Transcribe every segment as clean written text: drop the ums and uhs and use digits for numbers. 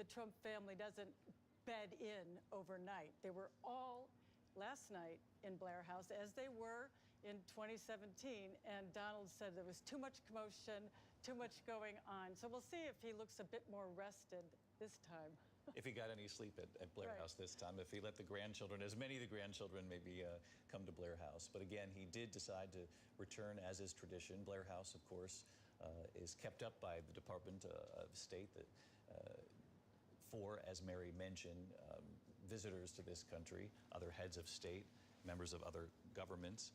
the Trump family doesn't bed in overnight. They were all last night in Blair House, as they were in 2017, and Donald said there was too much commotion, too much going on. So we'll see if he looks a bit more rested this time. If he got any sleep at Blair House this time, if he let the grandchildren, as many of the grandchildren maybe come to Blair House. But again, he did decide to return, as is tradition. Blair House, of course, is kept up by the Department of State that for, as Mary mentioned, visitors to this country, other heads of state, members of other governments.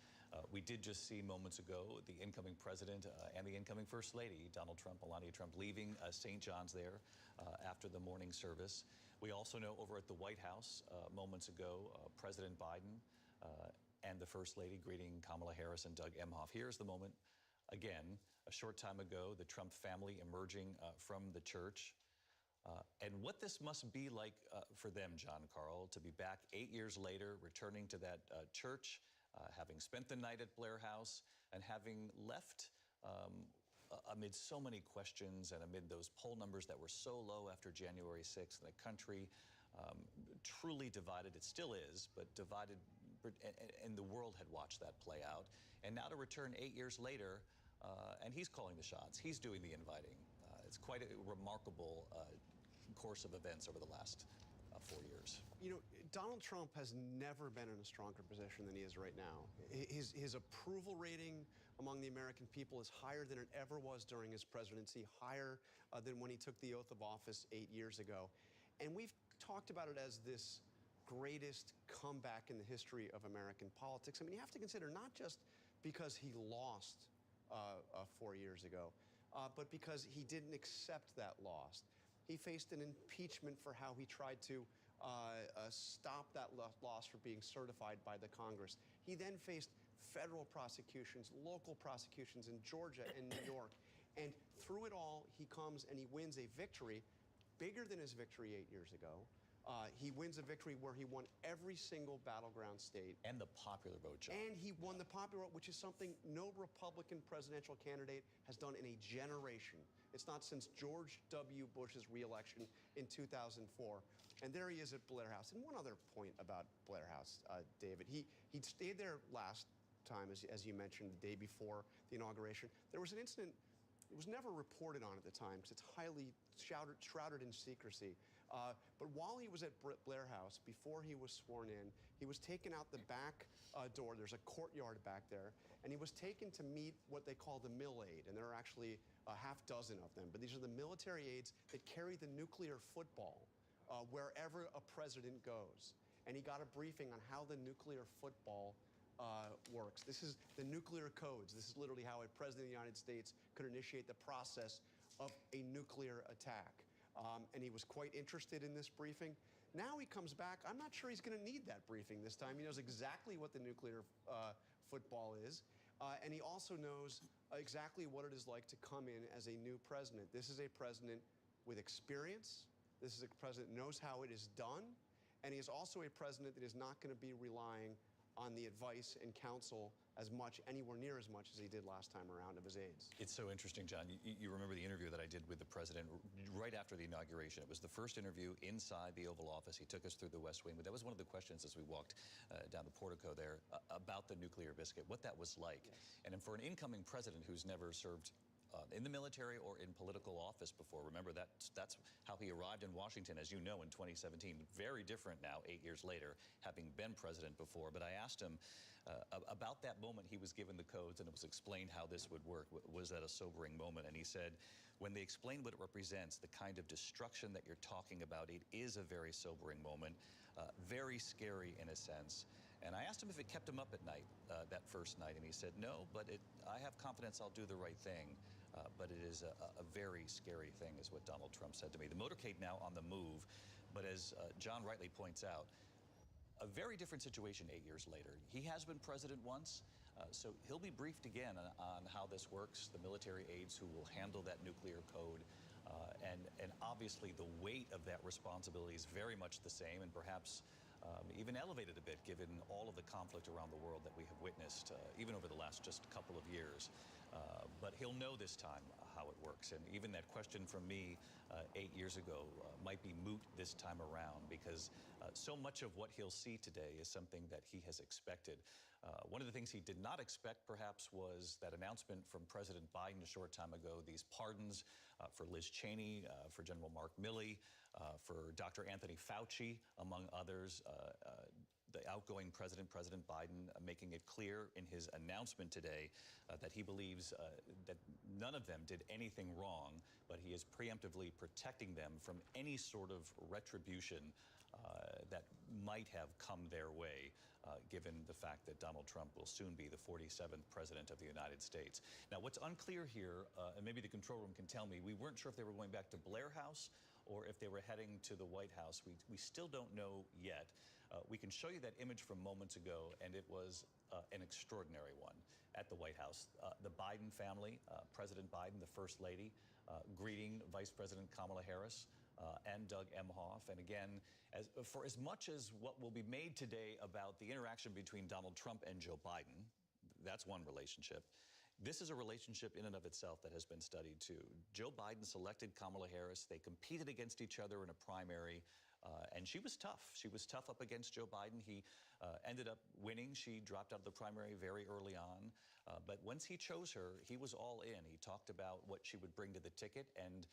We did just see moments ago the incoming president and the incoming first lady, Donald Trump, Melania Trump, leaving St. John's there after the morning service. We also know over at the White House moments ago, President Biden and the first lady greeting Kamala Harris and Doug Emhoff. Here's the moment again, a short time ago, the Trump family emerging from the church. And what this must be like for them, John Carl, to be back 8 years later, returning to that church, having spent the night at Blair House, and having left amid so many questions and amid those poll numbers that were so low after January 6th, and the country truly divided. It still is, but divided, and the world had watched that play out. And now to return 8 years later, and he's calling the shots. He's doing the inviting. It's quite a remarkable course of events over the last 4 years. You know, Donald Trump has never been in a stronger position than he is right now. His approval rating among the American people is higher than it ever was during his presidency, higher than when he took the oath of office 8 years ago. And we've talked about it as this greatest comeback in the history of American politics. I mean, you have to consider not just because he lost 4 years ago, but because he didn't accept that loss. He faced an impeachment for how he tried to stop that loss from being certified by the Congress. He then faced federal prosecutions, local prosecutions in Georgia and New York. And through it all, he comes and he wins a victory bigger than his victory 8 years ago. He wins a victory where he won every single battleground state. And the popular vote, John. And he won the popular vote, which is something no Republican presidential candidate has done in a generation. It's not since George W. Bush's reelection in 2004. And there he is at Blair House. And one other point about Blair House, David, he stayed there last time, as you mentioned, the day before the inauguration. There was an incident. It was never reported on at the time because it's highly shrouded in secrecy. But while he was at Blair House, before he was sworn in, he was taken out the back door. There's a courtyard back there. And he was taken to meet what they call the mill aid. And there are actually a half dozen of them. But these are the military aides that carry the nuclear football wherever a president goes. And he got a briefing on how the nuclear football works. This is the nuclear codes. This is literally how a president of the United States could initiate the process of a nuclear attack. And he was quite interested in this briefing. Now he comes back. I'm not sure he's going to need that briefing this time. He knows exactly what the nuclear football is. And he also knows exactly what it is like to come in as a new president. This is a president with experience. This is a president who knows how it is done. And he is also a president that is not going to be relying on the advice and counsel anywhere near as much as he did last time around of his aides. It's so interesting, John. You remember the interview that I did with the president right after the inauguration. It was the first interview inside the Oval Office. He took us through the West Wing, but that was one of the questions as we walked down the portico there about the nuclear biscuit, what that was like. Yes. And for an incoming president who's never served in the military or in political office before. Remember, that's how he arrived in Washington, as you know, in 2017. Very different now, 8 years later, having been president before. But I asked him about that moment he was given the codes and it was explained how this would work. Was that a sobering moment? And he said, when they explain what it represents, the kind of destruction that you're talking about, it is a very sobering moment, very scary in a sense. And I asked him if it kept him up at night, that first night, and he said, no, but I have confidence I'll do the right thing. But it is a very scary thing, is what Donald Trump said to me. The motorcade now on the move, but as John rightly points out, a very different situation 8 years later. He has been president once, so he'll be briefed again on how this works, the military aides who will handle that nuclear code. And obviously the weight of that responsibility is very much the same, and perhaps even elevated a bit given all of the conflict around the world that we have witnessed, even over the last just couple of years. But he'll know this time how it works. And even that question from me 8 years ago might be moot this time around, because so much of what he'll see today is something that he has expected. One of the things he did not expect, perhaps, was that announcement from President Biden a short time ago, these pardons for Liz Cheney, for General Mark Milley, for Dr. Anthony Fauci, among others. The outgoing president, President Biden, making it clear in his announcement today that he believes that none of them did anything wrong, but he is preemptively protecting them from any sort of retribution that might have come their way, given the fact that Donald Trump will soon be the 47th president of the United States. Now, what's unclear here, and maybe the control room can tell me, we weren't sure if they were going back to Blair House or if they were heading to the White House. We still don't know yet. We can show you that image from moments ago, and it was an extraordinary one at the White House. The Biden family, President Biden, the First Lady, greeting Vice President Kamala Harris and Doug Emhoff. And again, for as much as what will be made today about the interaction between Donald Trump and Joe Biden, that's one relationship. This is a relationship in and of itself that has been studied too. Joe Biden selected Kamala Harris. They competed against each other in a primary. And she was tough. She was tough up against Joe Biden. He ended up winning. She dropped out of the primary very early on. But once he chose her, he was all in. He talked about what she would bring to the ticket, and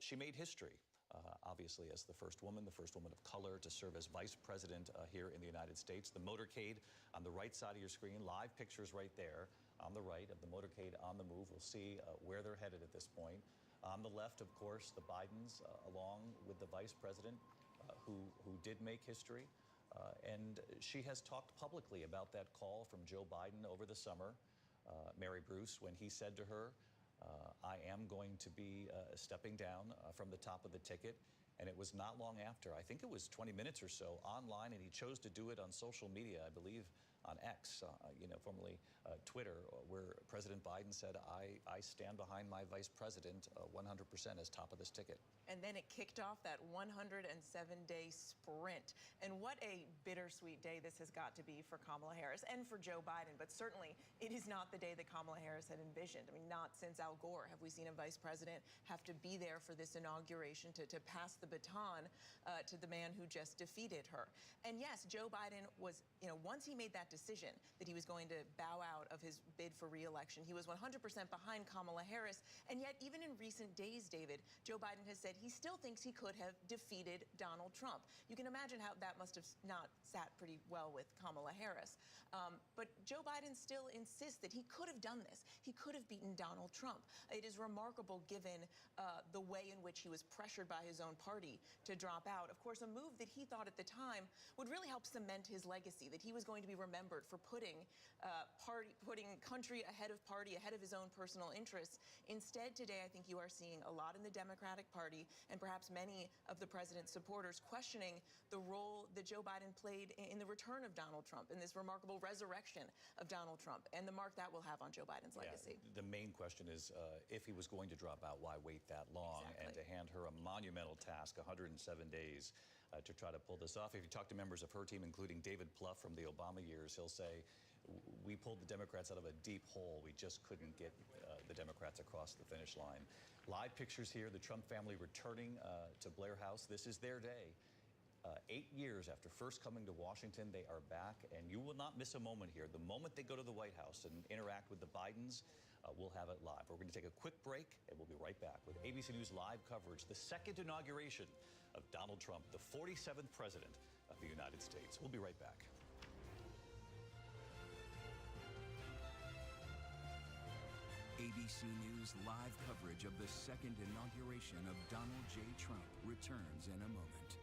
she made history. Obviously, as the first woman of color to serve as vice president here in the United States. The motorcade on the right side of your screen, live pictures right there on the right of the motorcade on the move. We'll see where they're headed at this point. On the left, of course, the Bidens, along with the vice president, who did make history. And she has talked publicly about that call from Joe Biden over the summer, Mary Bruce, when he said to her, I am going to be stepping down from the top of the ticket. And it was not long after, I think it was 20 minutes or so, online, and he chose to do it on social media, I believe on X, formerly Twitter, where President Biden said, I stand behind my vice president 100% as top of this ticket. And then it kicked off that 107-day sprint. And what a bittersweet day this has got to be for Kamala Harris and for Joe Biden. But certainly, it is not the day that Kamala Harris had envisioned. I mean, not since Al Gore have we seen a vice president have to be there for this inauguration to pass the baton to the man who just defeated her. And yes, Joe Biden was, once he made that decision that he was going to bow out of his bid for re-election, he was 100% behind Kamala Harris. And yet, even in recent days, David, Joe Biden has said he still thinks he could have defeated Donald Trump. You can imagine how that must have not sat pretty well with Kamala Harris. But Joe Biden still insists that he could have done this. He could have beaten Donald Trump. It is remarkable given the way in which he was pressured by his own party to drop out. Of course, a move that he thought at the time would really help cement his legacy, that he was going to be remembered for putting country ahead of party, ahead of his own personal interests. Instead, today, I think you are seeing a lot in the Democratic Party and perhaps many of the president's supporters questioning the role that Joe Biden played in the return of Donald Trump, in this remarkable resurrection of Donald Trump, and the mark that will have on Joe Biden's legacy. The main question is if he was going to drop out, why wait that long? Exactly. And to hand her a monumental task, 107 days, to try to pull this off. If you talk to members of her team, including David Plouffe from the Obama years, he'll say, we pulled the Democrats out of a deep hole. We just couldn't get the Democrats across the finish line. Live pictures here, the Trump family returning to Blair House. This is their day. 8 years after first coming to Washington, they are back, and you will not miss a moment here. The moment they go to the White House and interact with the Bidens, we'll have it live. We're going to take a quick break, and we'll be right back with ABC News live coverage, the second inauguration of Donald Trump, the 47th president of the United States. We'll be right back. ABC News live coverage of the second inauguration of Donald J. Trump returns in a moment.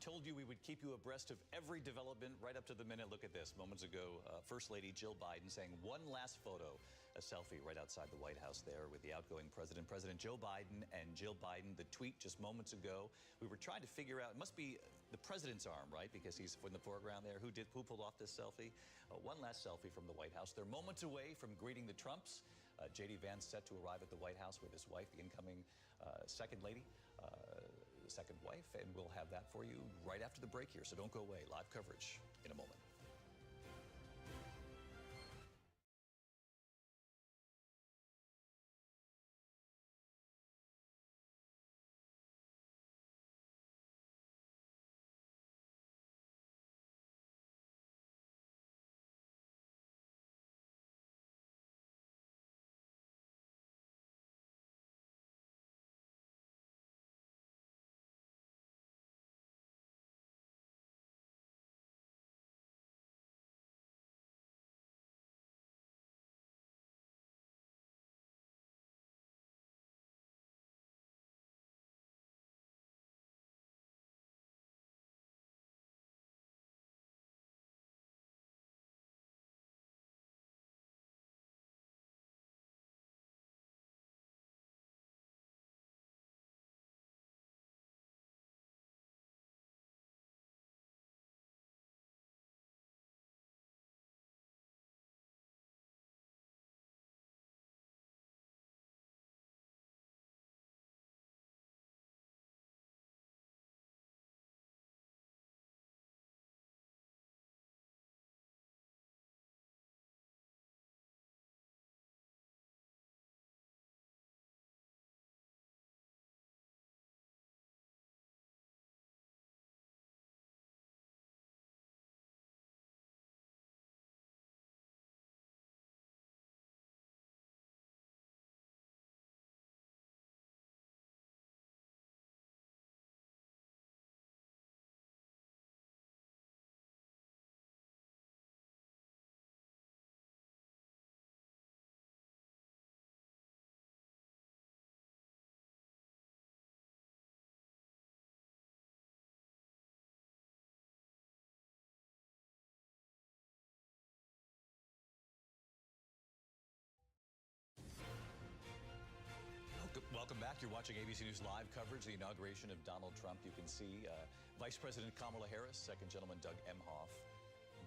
told you we would keep you abreast of every development right up to the minute. Look at this. Moments ago, First Lady Jill Biden saying one last photo, a selfie right outside the White House there with the outgoing president, President Joe Biden and Jill Biden. The tweet just moments ago. We were trying to figure out, it must be the president's arm, right? Because he's in the foreground there. Who pulled off this selfie? One last selfie from the White House. They're moments away from greeting the Trumps. J.D. Vance set to arrive at the White House with his wife, the incoming second lady. Second wife, and we'll have that for you right after the break here, so don't go away. Live coverage in a moment. Welcome back. You're watching ABC News Live coverage, the inauguration of Donald Trump. You can see Vice President Kamala Harris, Second Gentleman Doug Emhoff,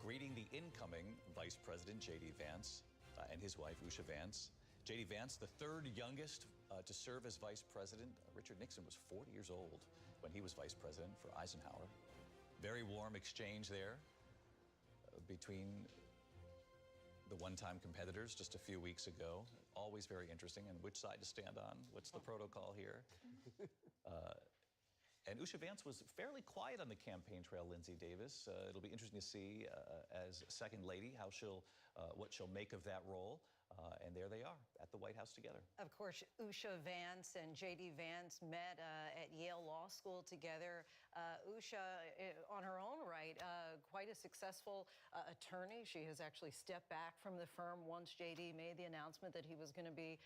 greeting the incoming Vice President J.D. Vance and his wife, Usha Vance. J.D. Vance, the third youngest to serve as Vice President. Richard Nixon was 40 years old when he was Vice President for Eisenhower. Very warm exchange there between the one-time competitors just a few weeks ago. Always very interesting. And which side to stand on? What's the protocol here? And Usha Vance was fairly quiet on the campaign trail, Lindsay Davis. It'll be interesting to see as Second Lady what she'll make of that role. And there they are at the White House together. Of course, Usha Vance and J.D. Vance met at Yale Law School together. Usha, on her own right, quite a successful attorney. She has actually stepped back from the firm once J.D. made the announcement that he was going to be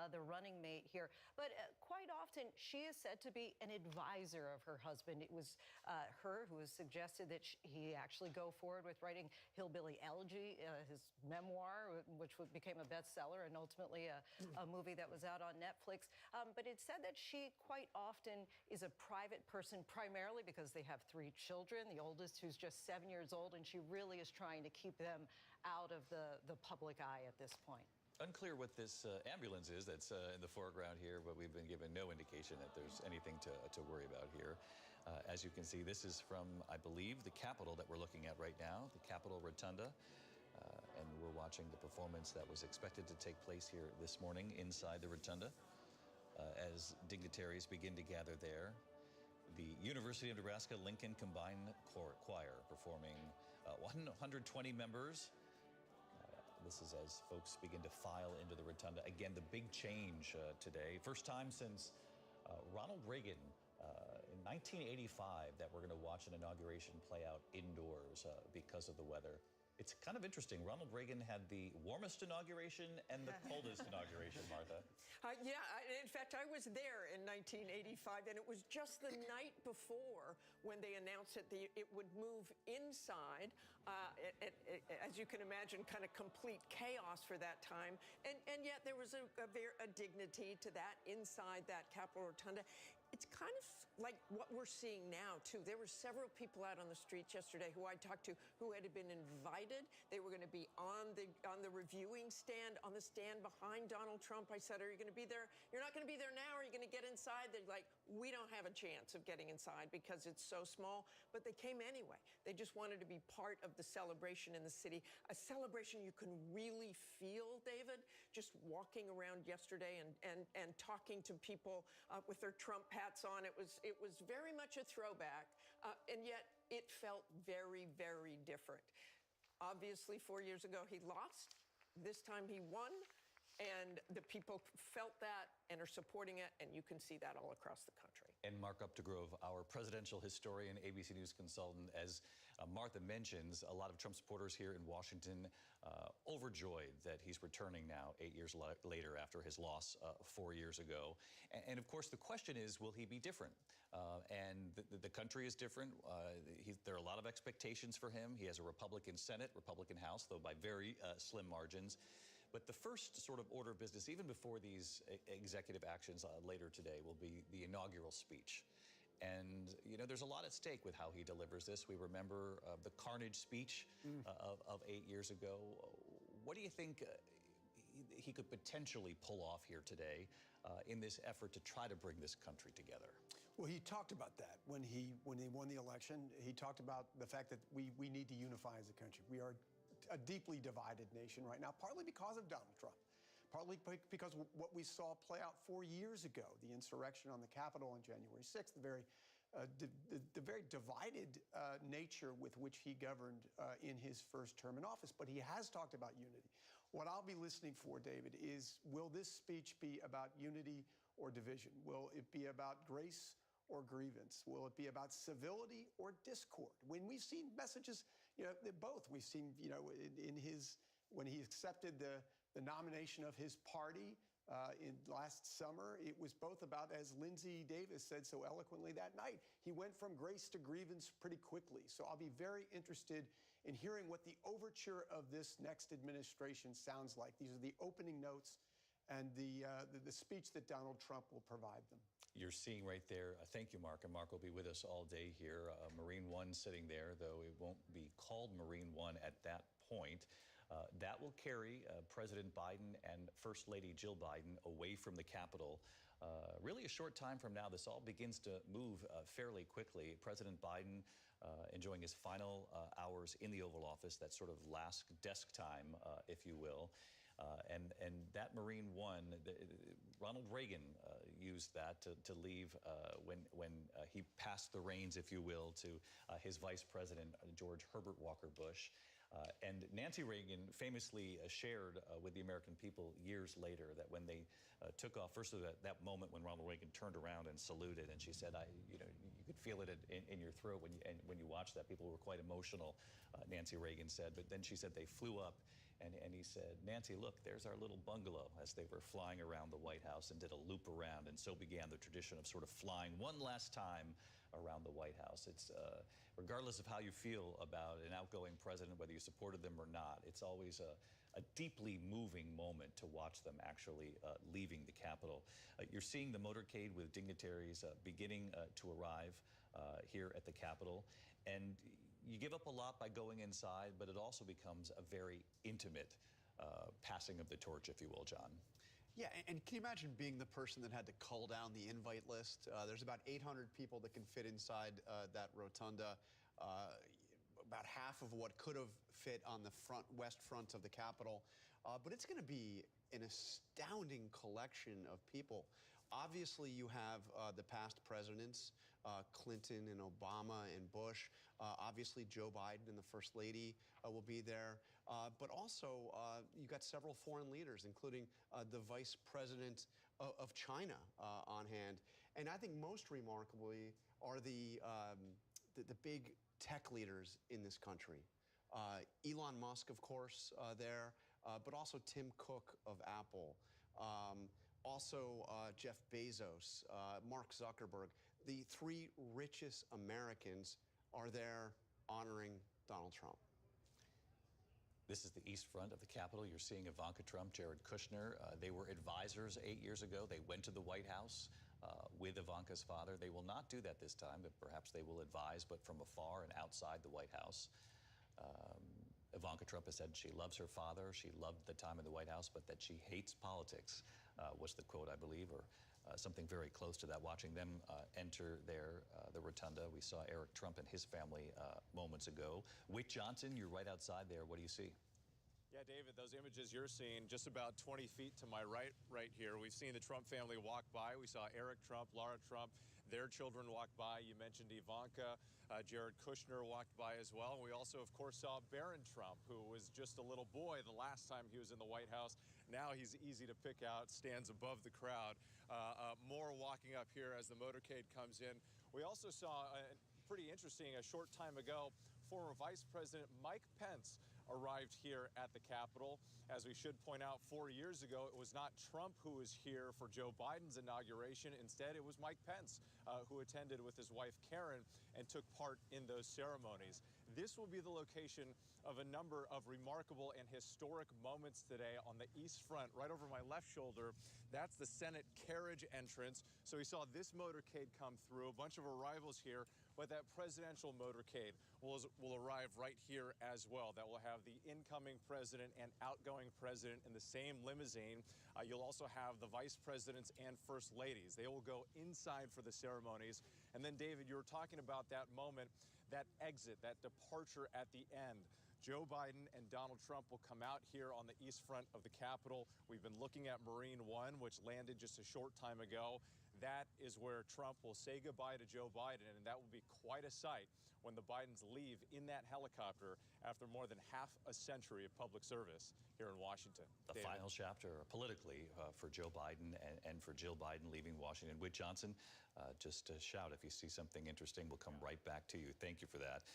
the running mate here. But quite often, she is said to be an advisor of her husband. It was her who has suggested that he actually go forward with writing Hillbilly Elegy, his memoir, which became a bestseller and ultimately a movie that was out on Netflix. But it's said that she quite often is a private person, primarily because they have 3 children, the oldest who's just 7 years old, and she really is trying to keep them out of the public eye at this point. Unclear what this ambulance is that's in the foreground here, but we've been given no indication that there's anything to worry about here. As you can see, this is from, I believe, the Capitol that we're looking at right now, the Capitol Rotunda. And we're watching the performance that was expected to take place here this morning inside the Rotunda as dignitaries begin to gather there. The University of Nebraska-Lincoln Combined Choir performing 120 members. This is as folks begin to file into the Rotunda. Again, the big change today. First time since Ronald Reagan in 1985 that we're going to watch an inauguration play out indoors because of the weather. It's kind of interesting. Ronald Reagan had the warmest inauguration and the coldest inauguration, Martha. Yeah, in fact, I was there in 1985, and it was just the night before when they announced that it would move inside. As you can imagine, kind of complete chaos for that time. And yet there was a dignity to that inside that Capitol Rotunda. It's kind of like what we're seeing now, too. There were several people out on the streets yesterday who I talked to who had been invited. They were going to be on the reviewing stand, on the stand behind Donald Trump. I said, are you going to be there? You're not going to be there now. Are you going to get inside? They're like, we don't have a chance of getting inside because it's so small. But they came anyway. They just wanted to be part of the celebration in the city, a celebration you can really feel, David, just walking around yesterday and talking to people with their Trump hats on. It was very much a throwback, and yet it felt very, very different. Obviously, 4 years ago, he lost. This time he won. And the people felt that and are supporting it, and you can see that all across the country. And Mark Updegrove, our presidential historian, ABC News consultant, as Martha mentions, a lot of Trump supporters here in Washington overjoyed that he's returning now 8 years later after his loss 4 years ago. And of course, the question is, will he be different? And the country is different. There are a lot of expectations for him. He has a Republican Senate, Republican House, though by very slim margins. But the first sort of order of business, even before these executive actions later today, will be the inaugural speech. And, you know, there's a lot at stake with how he delivers this. We remember the carnage speech of 8 years ago. What do you think he could potentially pull off here today in this effort to try to bring this country together? Well, he talked about that when he won the election. He talked about the fact that we need to unify as a country. We are a deeply divided nation right now, partly because of Donald Trump, partly because of what we saw play out 4 years ago, the insurrection on the Capitol on January 6th, the very divided nature with which he governed in his first term in office. But he has talked about unity. What I'll be listening for, David, is will this speech be about unity or division? Will it be about grace or grievance? Will it be about civility or discord? When we've seen messages, you know, both. We've seen, you know, when he accepted the nomination of his party in last summer, it was both about, as Lindsay Davis said so eloquently that night, he went from grace to grievance pretty quickly. So I'll be very interested in hearing what the overture of this next administration sounds like. These are the opening notes and the speech that Donald Trump will provide them. You're seeing right there, thank you, Mark, and Mark will be with us all day here. Marine One sitting there, though it won't be called Marine One at that point. That will carry President Biden and First Lady Jill Biden away from the Capitol. Really a short time from now, this all begins to move fairly quickly. President Biden enjoying his final hours in the Oval Office, that sort of last desk time, if you will. And that Marine One, Ronald Reagan used that to leave when he passed the reins, if you will, to his vice president, George Herbert Walker Bush. And Nancy Reagan famously shared with the American people years later that when they took off, first of that moment when Ronald Reagan turned around and saluted, and she said, you could feel it in your throat when you watched that. People were quite emotional, Nancy Reagan said. But then she said they flew up. And he said, Nancy, look, there's our little bungalow, as they were flying around the White House and did a loop around. And so began the tradition of sort of flying one last time around the White House. It's regardless of how you feel about an outgoing president, whether you supported them or not, it's always a deeply moving moment to watch them actually leaving the Capitol. You're seeing the motorcade with dignitaries beginning to arrive here at the Capitol. And you give up a lot by going inside, but it also becomes a very intimate passing of the torch, if you will, John. Yeah, and can you imagine being the person that had to cull down the invite list? There's about 800 people that can fit inside that rotunda. About half of what could have fit on the west front of the Capitol. But it's going to be an astounding collection of people. Obviously, you have the past presidents, Clinton and Obama and Bush. Obviously, Joe Biden and the First Lady will be there. But also, you got several foreign leaders, including the Vice President of China on hand. And I think most remarkably are the big tech leaders in this country. Elon Musk, of course, there, but also Tim Cook of Apple, also Jeff Bezos, Mark Zuckerberg. The three richest Americans are there honoring Donald Trump. This is the east front of the Capitol. You're seeing Ivanka Trump, Jared Kushner. They were advisors 8 years ago. They went to the White House with Ivanka's father. They will not do that this time, but perhaps they will advise, but from afar and outside the White House. Ivanka Trump has said she loves her father. She loved the time in the White House, but that she hates politics was the quote, I believe, or something very close to that. Watching them enter there, the rotunda, we saw Eric Trump and his family moments ago. Wick Johnson, you're right outside there. What do you see? Yeah, David, those images you're seeing just about 20 feet to my right here. We've seen the Trump family walk by. We saw Eric Trump, Lara Trump, their children walk by. You mentioned Ivanka. Jared Kushner walked by as well. We also, of course, saw Barron Trump, who was just a little boy the last time he was in the White House. Now he's easy to pick out, stands above the crowd. More walking up here as the motorcade comes in. We also saw, pretty interesting, a short time ago, former Vice President Mike Pence arrived here at the Capitol. As we should point out, 4 years ago, it was not Trump who was here for Joe Biden's inauguration. Instead, it was Mike Pence who attended with his wife, Karen, and took part in those ceremonies. This will be the location of a number of remarkable and historic moments today on the east front. Right over my left shoulder, that's the Senate carriage entrance. So we saw this motorcade come through, a bunch of arrivals here, but that presidential motorcade will arrive right here as well. That will have the incoming president and outgoing president in the same limousine. You'll also have the vice presidents and first ladies. They will go inside for the ceremonies. And then, David, you were talking about that moment, that exit, that departure at the end. Joe Biden and Donald Trump will come out here on the east front of the Capitol. We've been looking at Marine One, which landed just a short time ago. That is where Trump will say goodbye to Joe Biden, and that will be quite a sight when the Bidens leave in that helicopter after more than half a century of public service here in Washington. The David. Final chapter politically for Joe Biden and for Jill Biden leaving Washington. Wick Johnson, just shout if you see something interesting. We'll come right back to you. Thank you for that.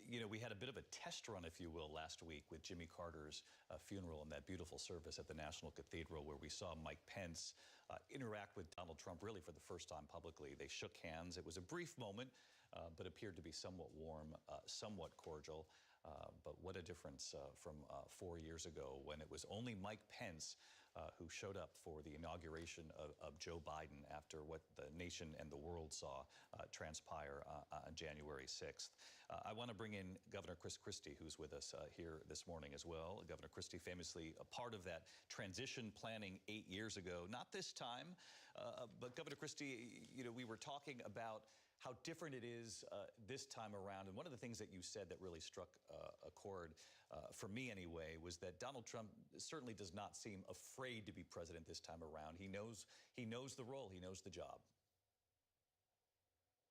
You know, we had a bit of a test run, if you will, last week with Jimmy Carter's funeral and that beautiful service at the National Cathedral where we saw Mike Pence interact with Donald Trump really for the first time publicly. They shook hands. It was a brief moment, but appeared to be somewhat warm, somewhat cordial. But what a difference from 4 years ago when it was only Mike Pence who showed up for the inauguration of Joe Biden after what the nation and the world saw transpire on January 6th. I want to bring in Governor Chris Christie, who's with us here this morning as well. Governor Christie, famously a part of that transition planning 8 years ago. Not this time, but Governor Christie, you know, we were talking about how different it is this time around. And one of the things that you said that really struck a chord, for me anyway, was that Donald Trump certainly does not seem afraid to be president this time around. He knows the role, he knows the job.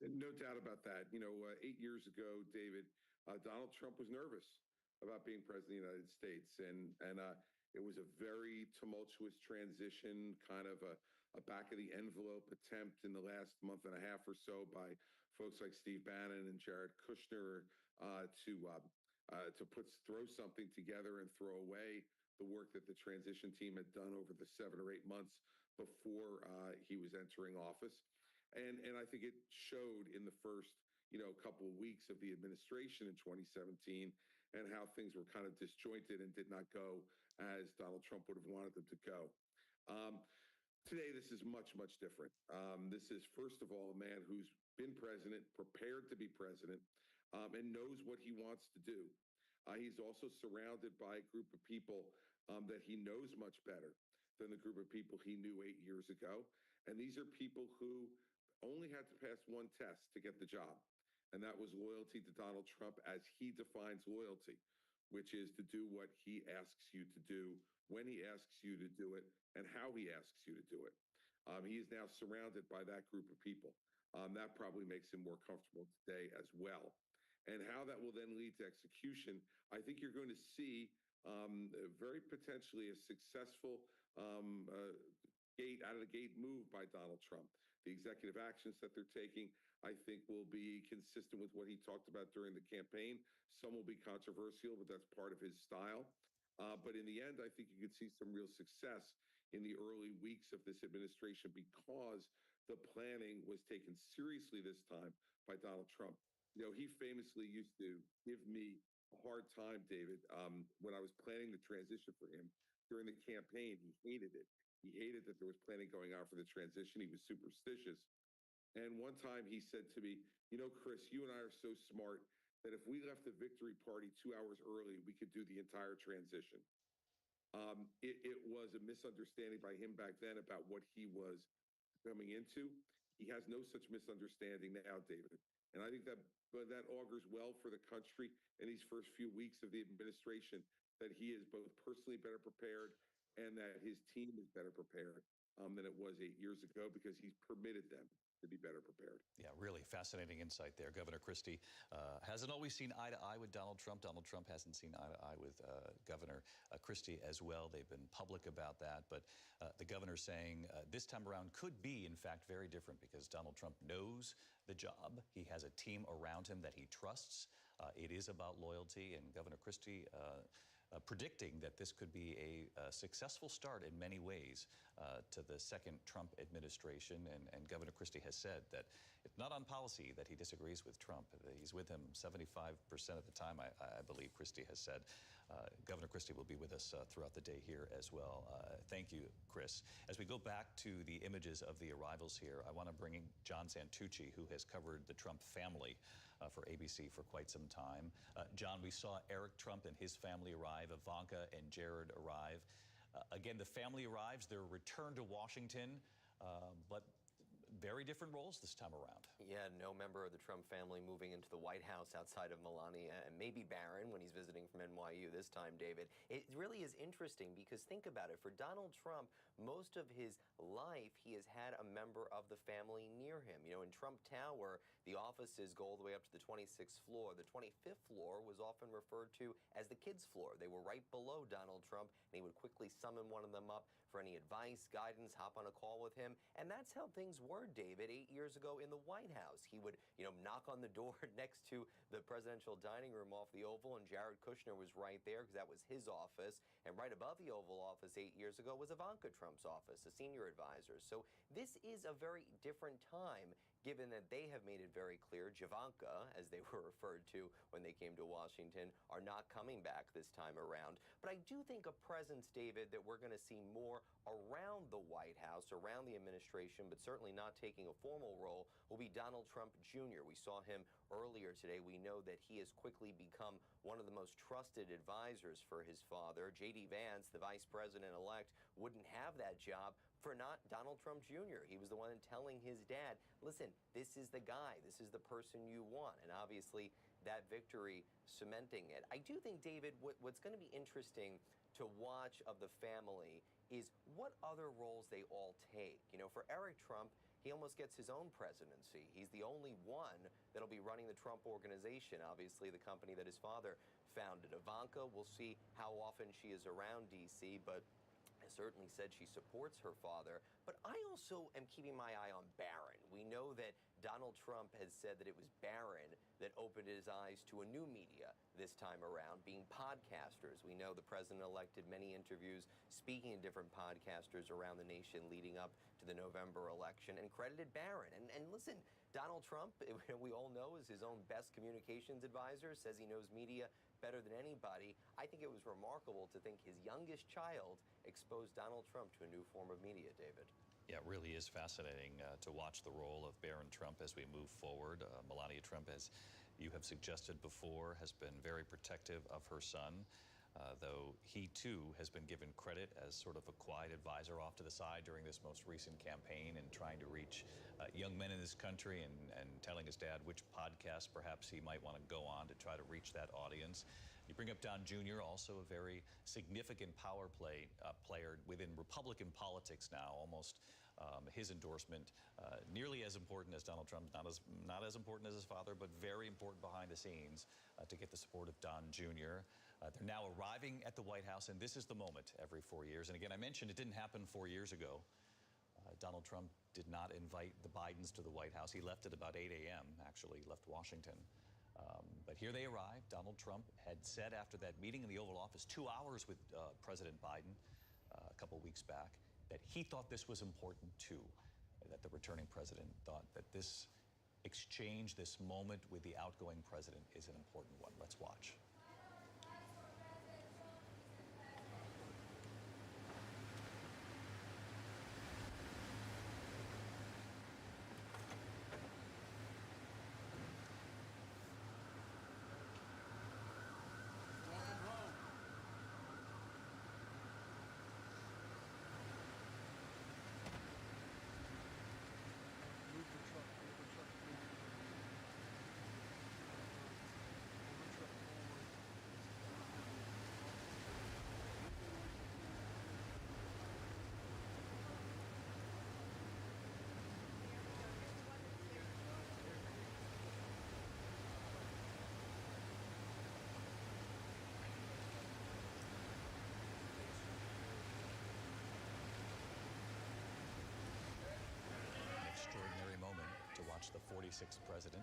No doubt about that. You know, 8 years ago, David, Donald Trump was nervous about being president of the United States. And it was a very tumultuous transition, kind of a back-of-the-envelope attempt in the last month and a half or so by folks like Steve Bannon and Jared Kushner to throw something together and throw away the work that the transition team had done over the 7 or 8 months before he was entering office. And I think it showed in the first, couple of weeks of the administration in 2017 and how things were kind of disjointed and did not go as Donald Trump would have wanted them to go. Today, this is much, much different. This is, first of all, a man who's been president, prepared to be president, and knows what he wants to do. He's also surrounded by a group of people that he knows much better than the group of people he knew 8 years ago. And these are people who only had to pass one test to get the job, and that was loyalty to Donald Trump as he defines loyalty, which is to do what he asks you to do, when he asks you to do it, and how he asks you to do it. He is now surrounded by that group of people. That probably makes him more comfortable today as well. And how that will then lead to execution, I think you're going to see very potentially a successful out of the gate move by Donald Trump. The executive actions that they're taking, I think, will be consistent with what he talked about during the campaign. Some will be controversial, but that's part of his style. But in the end, I think you could see some real success in the early weeks of this administration because the planning was taken seriously this time by Donald Trump. You know, he famously used to give me a hard time, David, when I was planning the transition for him during the campaign. He hated it. He hated that there was planning going on for the transition. He was superstitious. And one time he said to me, you know, Chris, you and I are so smart that if we left the victory party 2 hours early, we could do the entire transition. It was a misunderstanding by him back then about what he was coming into. He has no such misunderstanding now, David. And I think that augurs well for the country in these first few weeks of the administration, that he is both personally better prepared and that his team is better prepared than it was 8 years ago, because he's permitted them to be better prepared. Yeah, really fascinating insight there. Governor Christie hasn't always seen eye to eye with Donald Trump. Donald Trump hasn't seen eye to eye with Governor Christie as well. They've been public about that. But the governor saying this time around could be, in fact, very different because Donald Trump knows the job. He has a team around him that he trusts. It is about loyalty. And Governor Christie predicting that this could be a successful start in many ways to the second Trump administration. And Governor Christie has said that it's not on policy that he disagrees with Trump. He's with him 75% of the time, I believe Christie has said. Governor Christie will be with us throughout the day here as well. Thank you, Chris. As we go back to the images of the arrivals here, I want to bring in John Santucci, who has covered the Trump family for ABC for quite some time. John, we saw Eric Trump and his family arrive, Ivanka and Jared arrive. Again, the family arrives, their return to Washington, but very different roles this time around. Yeah, no member of the Trump family moving into the White House outside of Melania and maybe Barron when he's visiting from NYU this time, David. It really is interesting because think about it. For Donald Trump, most of his life, he has had a member of the family near him. You know, in Trump Tower, the offices go all the way up to the 26th floor. The 25th floor was often referred to as the kids' floor. They were right below Donald Trump, and he would quickly summon one of them up for any advice, guidance, hop on a call with him. And that's how things were, David, 8 years ago in the White House. He would, knock on the door next to the presidential dining room off the Oval, and Jared Kushner was right there because that was his office. And right above the Oval Office 8 years ago was Ivanka Trump's office, a senior advisor. So this is a very different time, given that they have made it very clear, Javanka, as they were referred to when they came to Washington, are not coming back this time around. But I do think a presence, David, that we're going to see more around the White House, around the administration, but certainly not taking a formal role, will be Donald Trump Jr. We saw him earlier today. We know that he has quickly become one of the most trusted advisors for his father. J.D. Vance, the vice president-elect, wouldn't have that job for not Donald Trump Jr. He was the one telling his dad, listen, this is the guy, this is the person you want. And obviously that victory cementing it. I do think, David, what's going to be interesting to watch of the family is what other roles they all take. For Eric Trump, he almost gets his own presidency. He's the only one that'll be running the Trump Organization, obviously the company that his father founded. Ivanka, we'll see how often she is around D.C., but certainly said she supports her father. But I also am keeping my eye on Barron. We know that Donald Trump has said that it was Barron that opened his eyes to a new media this time around, being podcasters. We know the president-elect did many interviews speaking to different podcasters around the nation leading up to the November election and credited Barron. And listen, Donald Trump, we all know, is his own best communications advisor, says he knows media better than anybody. I think it was remarkable to think his youngest child exposed Donald Trump to a new form of media, David. Yeah, it really is fascinating to watch the role of Barron Trump as we move forward. Melania Trump, as you have suggested before, has been very protective of her son, though he too has been given credit as sort of a quiet advisor off to the side during this most recent campaign and trying to reach young men in this country and telling his dad which podcast perhaps he might want to go on to try to reach that audience. You bring up Don Jr., also a very significant power player within Republican politics now, almost his endorsement nearly as important as Donald Trump, not as important as his father, but very important behind the scenes to get the support of Don Jr. They're now arriving at the White House, and this is the moment every 4 years. And again, I mentioned it didn't happen 4 years ago. Donald Trump did not invite the Bidens to the White House. He left at about 8 a.m., actually, left Washington. But here they arrived. Donald Trump had said after that meeting in the Oval Office, 2 hours with President Biden a couple weeks back, that he thought this was important too, that the returning president thought that this exchange, this moment with the outgoing president is an important one. Let's watch. Extraordinary moment to watch the 46th president,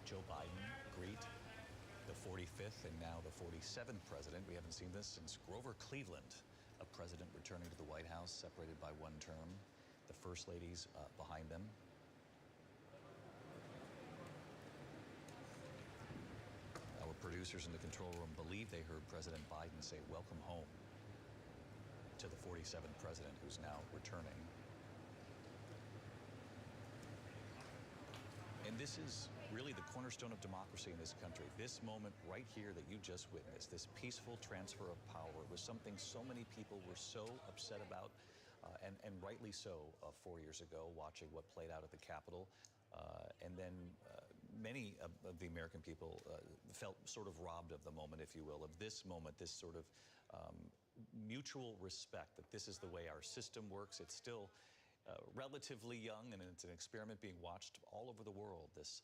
Joe Biden, greet the 45th and now the 47th president. We haven't seen this since Grover Cleveland, a president returning to the White House, separated by one term. The First Lady's behind them. Our producers in the control room believe they heard President Biden say, "Welcome home," to the 47th president, who's now returning. And this is really the cornerstone of democracy in this country. This moment right here that you just witnessed, this peaceful transfer of power, was something so many people were so upset about, and rightly so, 4 years ago, watching what played out at the Capitol. And then many of the American people felt sort of robbed of the moment, if you will, of this moment, this sort of mutual respect that this is the way our system works. It's still relatively young, and it's an experiment being watched all over the world, this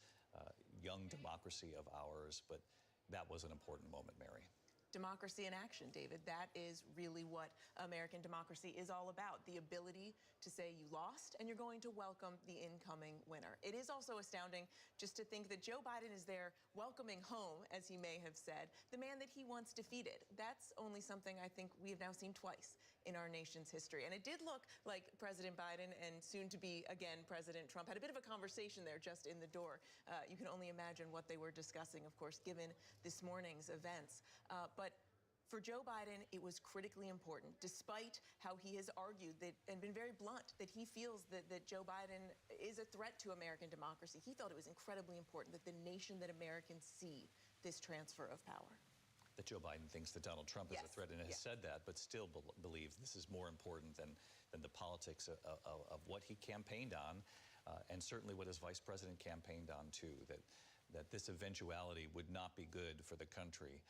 young democracy of ours. But that was an important moment, Mary. Democracy in action, David. That is really what American democracy is all about. The ability to say you lost and you're going to welcome the incoming winner. It is also astounding just to think that Joe Biden is there welcoming home, as he may have said, the man that he once defeated. That's only something I think we have now seen twice in our nation's history. And it did look like President Biden and soon to be again President Trump had a bit of a conversation there just in the door. You can only imagine what they were discussing, of course, given this morning's events. But for Joe Biden, it was critically important, despite how he has argued that and been very blunt that he feels that Joe Biden is a threat to American democracy. He felt it was incredibly important that the nation, that Americans see this transfer of power. That Joe Biden thinks that Donald Trump is a threat and has said that, but still believes this is more important than the politics of what he campaigned on, and certainly what his vice president campaigned on too, that this eventuality would not be good for the country.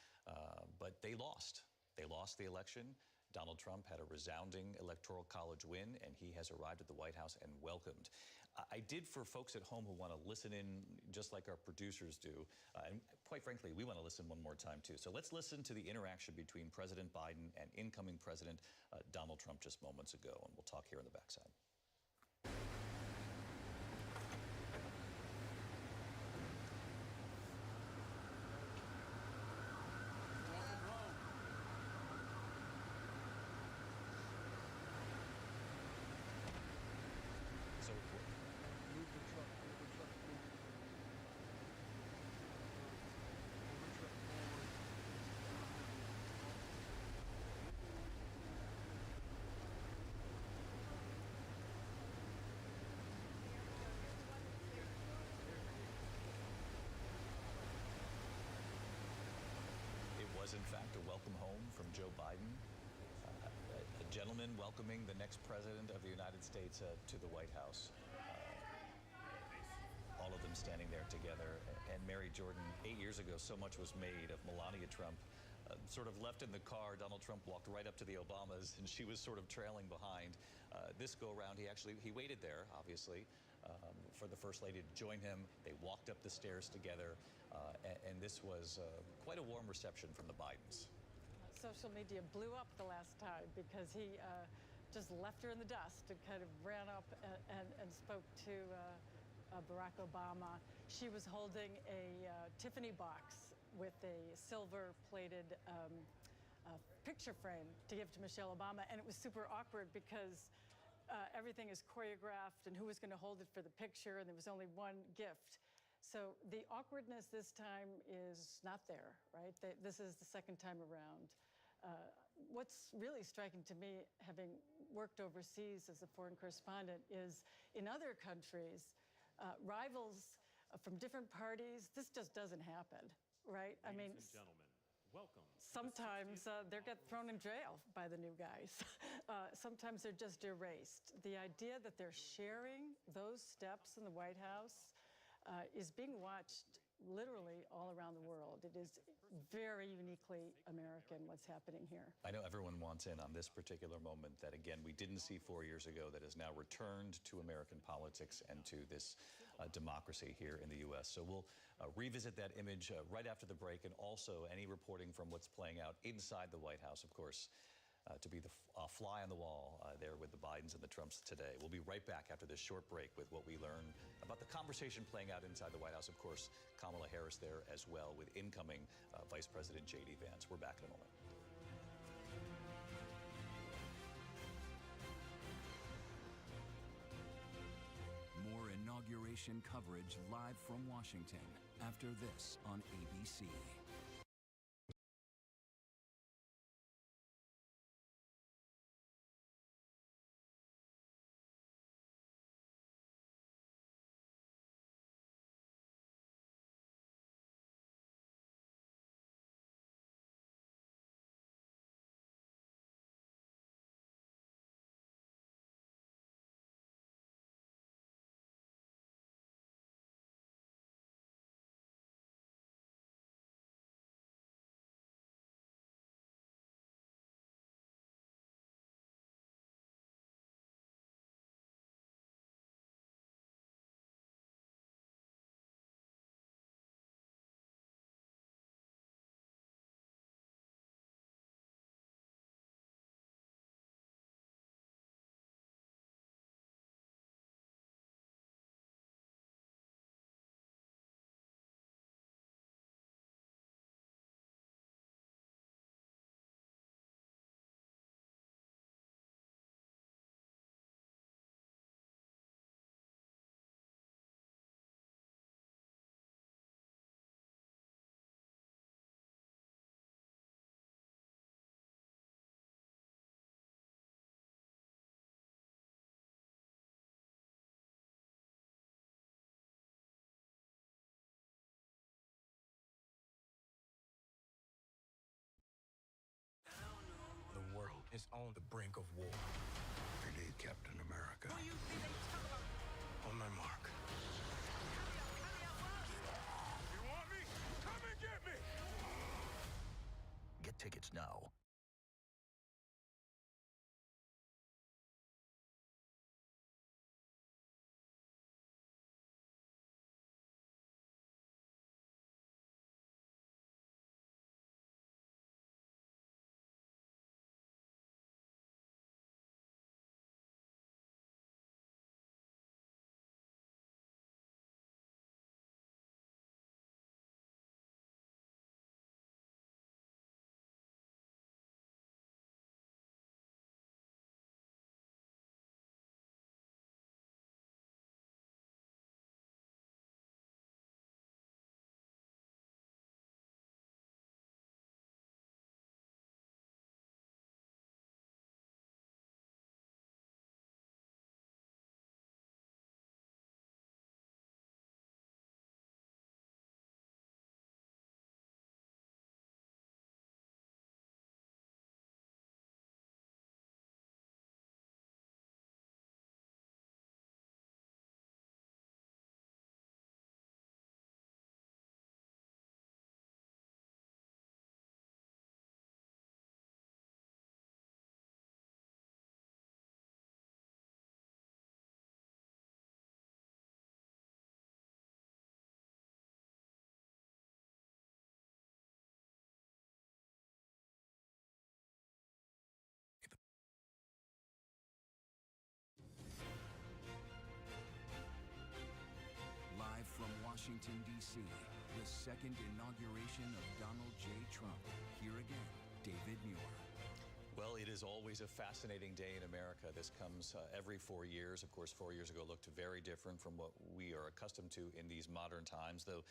But they lost. They lost the election. Donald Trump had a resounding electoral college win, and he has arrived at the White House and welcomed. I did, for folks at home who want to listen in just like our producers do, and quite frankly, we want to listen one more time too. So let's listen to the interaction between President Biden and incoming President Donald Trump just moments ago, and we'll talk here on the backside. In fact, a welcome home from Joe Biden, a gentleman welcoming the next president of the United States to the White House. All of them standing there together. And Mary Jordan, 8 years ago, so much was made of Melania Trump. Sort of left in the car, Donald Trump walked right up to the Obamas, and she was sort of trailing behind. This go around, he waited there, obviously, for the First Lady to join him. They walked up the stairs together, and this was quite a warm reception from the Bidens. Social media blew up the last time because he just left her in the dust and kind of ran up and spoke to Barack Obama. She was holding a Tiffany box with a silver-plated picture frame to give to Michelle Obama, and it was super awkward because everything is choreographed and who was going to hold it for the picture, and there was only one gift. So the awkwardness this time is not there, right? This is the second time around. What's really striking to me, having worked overseas as a foreign correspondent, is in other countries, rivals from different parties, this just doesn't happen, right? Ladies and gentlemen, welcome. Sometimes they get thrown in jail by the new guys. Sometimes they're just erased. The idea that they're sharing those steps in the White House is being watched literally all around the world. It is very uniquely American what's happening here. I know everyone wants in on this particular moment that, again, we didn't see 4 years ago that has now returned to American politics and to this democracy here in the U.S. So we'll revisit that image right after the break, and also any reporting from what's playing out inside the White House, of course, to be the fly on the wall there with the Bidens and the Trumps today. We'll be right back after this short break with what we learn about the conversation playing out inside the White House. Of course, Kamala Harris there as well with incoming Vice President J.D. Vance. We're back in a moment. More inauguration coverage live from Washington after this on ABC. Is on the brink of war. I need Captain America. On my mark. You want me? Come and get me! Get tickets now. Washington, D.C., the second inauguration of Donald J. Trump. Here again, David Muir. Well, it is always a fascinating day in America. This comes every 4 years. Of course, 4 years ago looked very different from what we are accustomed to in these modern times, though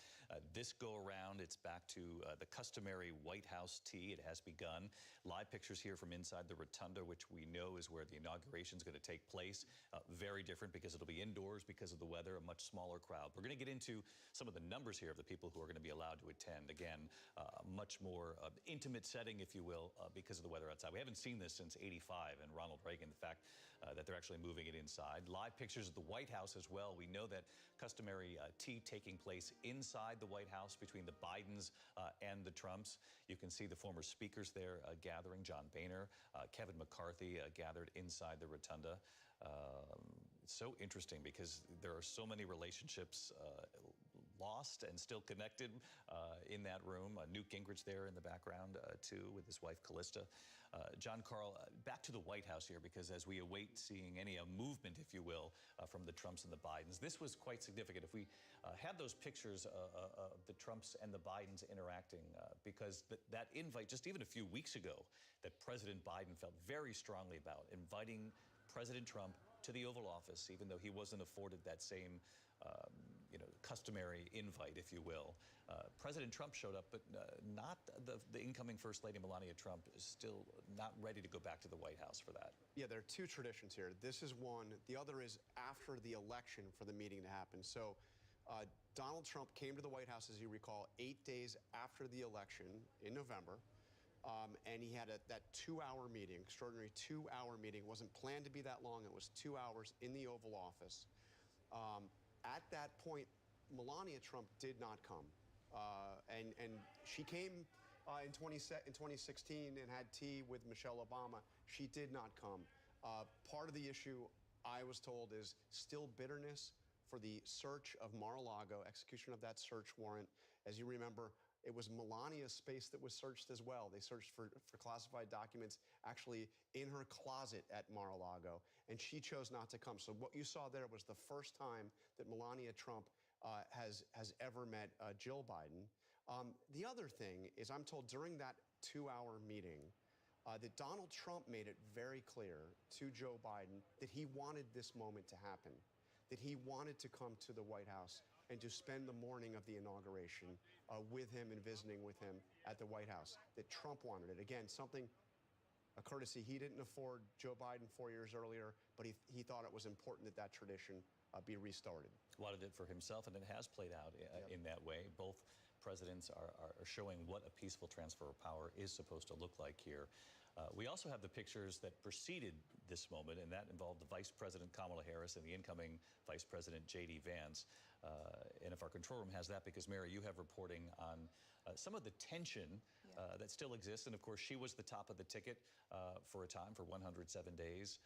this go around, it's back to the customary White House tea. It has begun. Live pictures here from inside the rotunda, which we know is where the inauguration is going to take place. Very different because it'll be indoors because of the weather, a much smaller crowd. We're going to get into some of the numbers here of the people who are going to be allowed to attend. Again, a much more intimate setting, if you will, because of the weather outside. We haven't seen this since '85 and Ronald Reagan, the fact that they're actually moving it inside. Live pictures of the White House as well. We know that customary tea taking place inside the White House between the Bidens and the Trumps. You can see the former speakers there gathering. John Boehner, Kevin McCarthy gathered inside the rotunda. It's so interesting because there are so many relationships lost and still connected in that room. Newt Gingrich there in the background, too, with his wife, Callista. John Carl, back to the White House here, because as we await seeing any movement, if you will, from the Trumps and the Bidens, this was quite significant. If we had those pictures of the Trumps and the Bidens interacting, because that invite just even a few weeks ago that President Biden felt very strongly about, inviting President Trump to the Oval Office, even though he wasn't afforded that same customary invite, if you will. President Trump showed up, but not the incoming First Lady Melania Trump is still not ready to go back to the White House for that. Yeah, there are two traditions here. This is one. The other is after the election for the meeting to happen. So Donald Trump came to the White House, as you recall, 8 days after the election in November. And he had that 2-hour meeting, extraordinary 2-hour meeting. It wasn't planned to be that long. It was 2 hours in the Oval Office. At that point, Melania Trump did not come. And she came in 2016 and had tea with Michelle Obama. She did not come. Part of the issue, I was told, is still bitterness for the search of Mar-a-Lago, execution of that search warrant. As you remember, it was Melania's space that was searched as well. They searched for classified documents actually in her closet at Mar-a-Lago, and she chose not to come. So what you saw there was the first time that Melania Trump has ever met Jill Biden. The other thing is, I'm told during that 2-hour meeting that Donald Trump made it very clear to Joe Biden that he wanted this moment to happen, that he wanted to come to the White House and to spend the morning of the inauguration with him and visiting with him at the White House, that Trump wanted it. Again, a courtesy he didn't afford Joe Biden 4 years earlier, but he thought it was important that that tradition be restarted. Wanted it for himself, and it has played out in that way. Both presidents are showing what a peaceful transfer of power is supposed to look like here. We also have the pictures that preceded this moment, and that involved the Vice President Kamala Harris and the incoming Vice President J.D. Vance. And if our control room has that, because Mary, you have reporting on some of the tension that still exists. And of course, she was the top of the ticket for a time, for 107 days.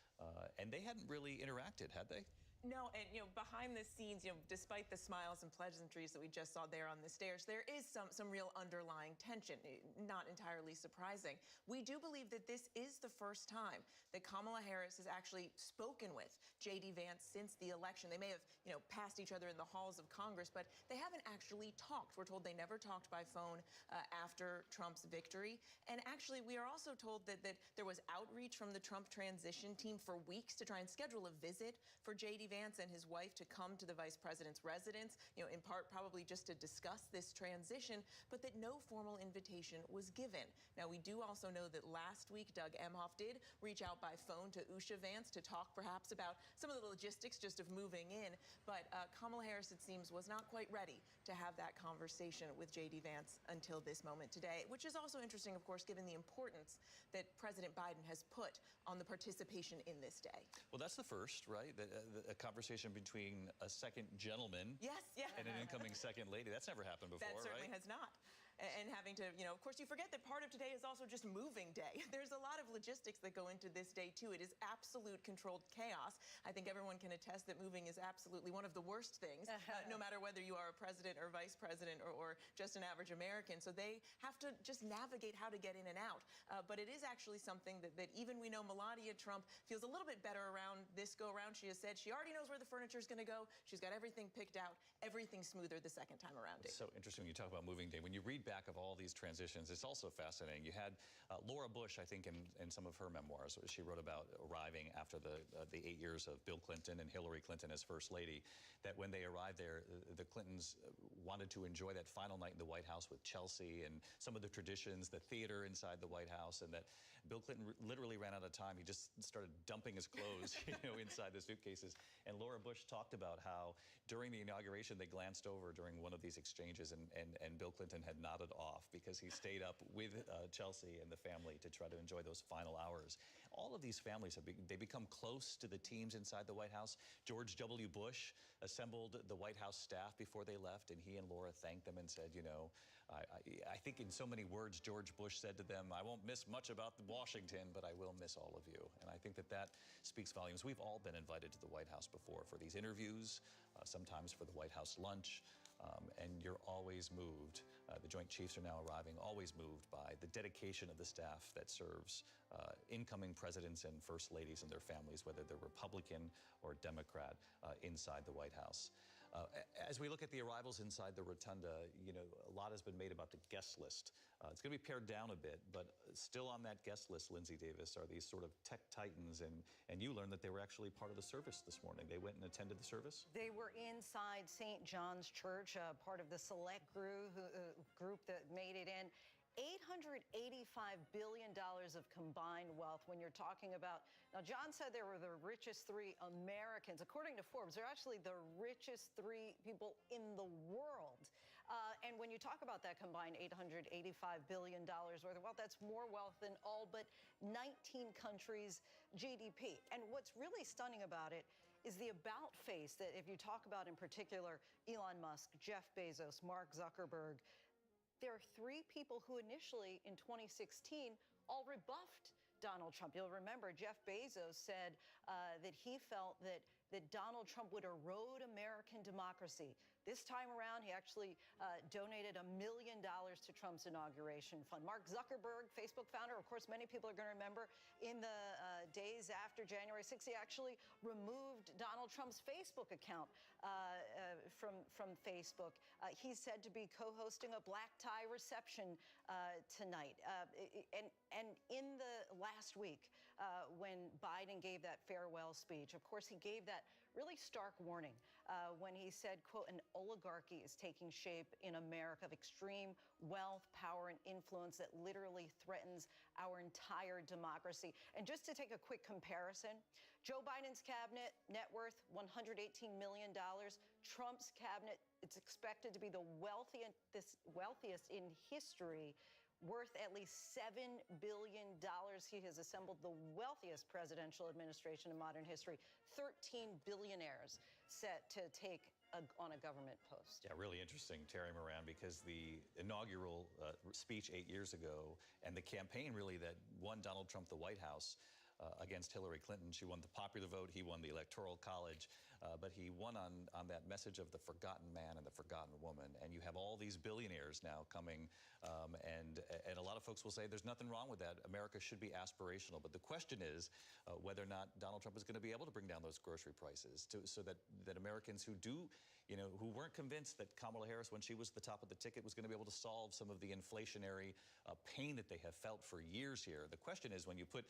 And they hadn't really interacted, had they? No, and behind the scenes, despite the smiles and pleasantries that we just saw there on the stairs, there is some real underlying tension, not entirely surprising. We do believe that this is the first time that Kamala Harris has actually spoken with J.D. Vance since the election. They may have, passed each other in the halls of Congress, but they haven't actually talked. We're told they never talked by phone after Trump's victory. And actually, we are also told that there was outreach from the Trump transition team for weeks to try and schedule a visit for J.D. Vance and his wife to come to the vice president's residence, in part probably just to discuss this transition, but that no formal invitation was given. Now, we do also know that last week, Doug Emhoff did reach out by phone to Usha Vance to talk perhaps about some of the logistics just of moving in, but Kamala Harris, it seems, was not quite ready to have that conversation with J.D. Vance until this moment today, which is also interesting, of course, given the importance that President Biden has put on the participation in this day. Well, that's the first, right? A conversation between a second gentleman and an incoming second lady. That's never happened before, That certainly right? has not. and having to, of course, you forget that part of today is also just moving day. There's a lot of logistics that go into this day, too. It is absolute controlled chaos. I think everyone can attest that moving is absolutely one of the worst things, no matter whether you are a president or vice president or just an average American. So they have to just navigate how to get in and out. But it is actually something that even we know Melania Trump feels a little bit better around this go around. She has said she already knows where the furniture is going to go. She's got everything picked out, everything smoother the second time around. It's so interesting when you talk about moving day. When you read back of all these transitions, it's also fascinating. You had Laura Bush, I think, in some of her memoirs, she wrote about arriving after the 8 years of Bill Clinton and Hillary Clinton as First Lady, that when they arrived there, the Clintons wanted to enjoy that final night in the White House with Chelsea and some of the traditions, the theater inside the White House, and that Bill Clinton literally ran out of time. He just started dumping his clothes, inside the suitcases. And Laura Bush talked about how during the inauguration, they glanced over during one of these exchanges, and Bill Clinton had nodded off because he stayed up with Chelsea and the family to try to enjoy those final hours. All of these families they become close to the teams inside the White House. George W. Bush assembled the White House staff before they left, and he and Laura thanked them and said, I think in so many words, George Bush said to them, I won't miss much about Washington, but I will miss all of you. And I think that speaks volumes. We've all been invited to the White House before for these interviews, sometimes for the White House lunch, and you're always moved. The Joint Chiefs are now arriving, always moved by the dedication of the staff that serves incoming presidents and first ladies and their families, whether they're Republican or Democrat, inside the White House. As we look at the arrivals inside the rotunda, a lot has been made about the guest list. It's going to be pared down a bit, but still on that guest list, Lindsay Davis, are these sort of tech titans, and you learned that they were actually part of the service this morning. They went and attended the service? They were inside St. John's Church, part of the select group that made it in. $885 billion of combined wealth when you're talking about, now John said they were the richest 3 Americans. According to Forbes, they're actually the richest 3 people in the world. And when you talk about that combined $885 billion worth of wealth, that's more wealth than all but 19 countries' GDP. And what's really stunning about it is the about face that if you talk about in particular Elon Musk, Jeff Bezos, Mark Zuckerberg, there are 3 people who initially in 2016 all rebuffed Donald Trump. You'll remember Jeff Bezos said that he felt that Donald Trump would erode American democracy. This time around, he actually donated $1 million to Trump's inauguration fund. Mark Zuckerberg, Facebook founder, of course, many people are going to remember in the days after January 6th, he actually removed Donald Trump's Facebook account from Facebook. He's said to be co-hosting a black tie reception tonight. And in the last week, when Biden gave that farewell speech, of course, he gave that really stark warning when he said, quote, an oligarchy is taking shape in America of extreme wealth, power, and influence that literally threatens our entire democracy. And just to take a quick comparison, Joe Biden's cabinet net worth $118 million. Trump's cabinet, it's expected to be the wealthiest in history, worth at least $7 billion. He has assembled the wealthiest presidential administration in modern history. 13 billionaires set to take on a government post. Yeah, really interesting, Terry Moran, because the inaugural speech 8 years ago and the campaign really that won Donald Trump the White House against Hillary Clinton. She won the popular vote. He won the Electoral College. But he won on that message of the forgotten man and the forgotten woman. And you have all these billionaires now coming, and a lot of folks will say there's nothing wrong with that. America should be aspirational. But the question is whether or not Donald Trump is going to be able to bring down those grocery prices so that Americans who do, who weren't convinced that Kamala Harris, when she was at the top of the ticket, was going to be able to solve some of the inflationary pain that they have felt for years here. The question is, when you put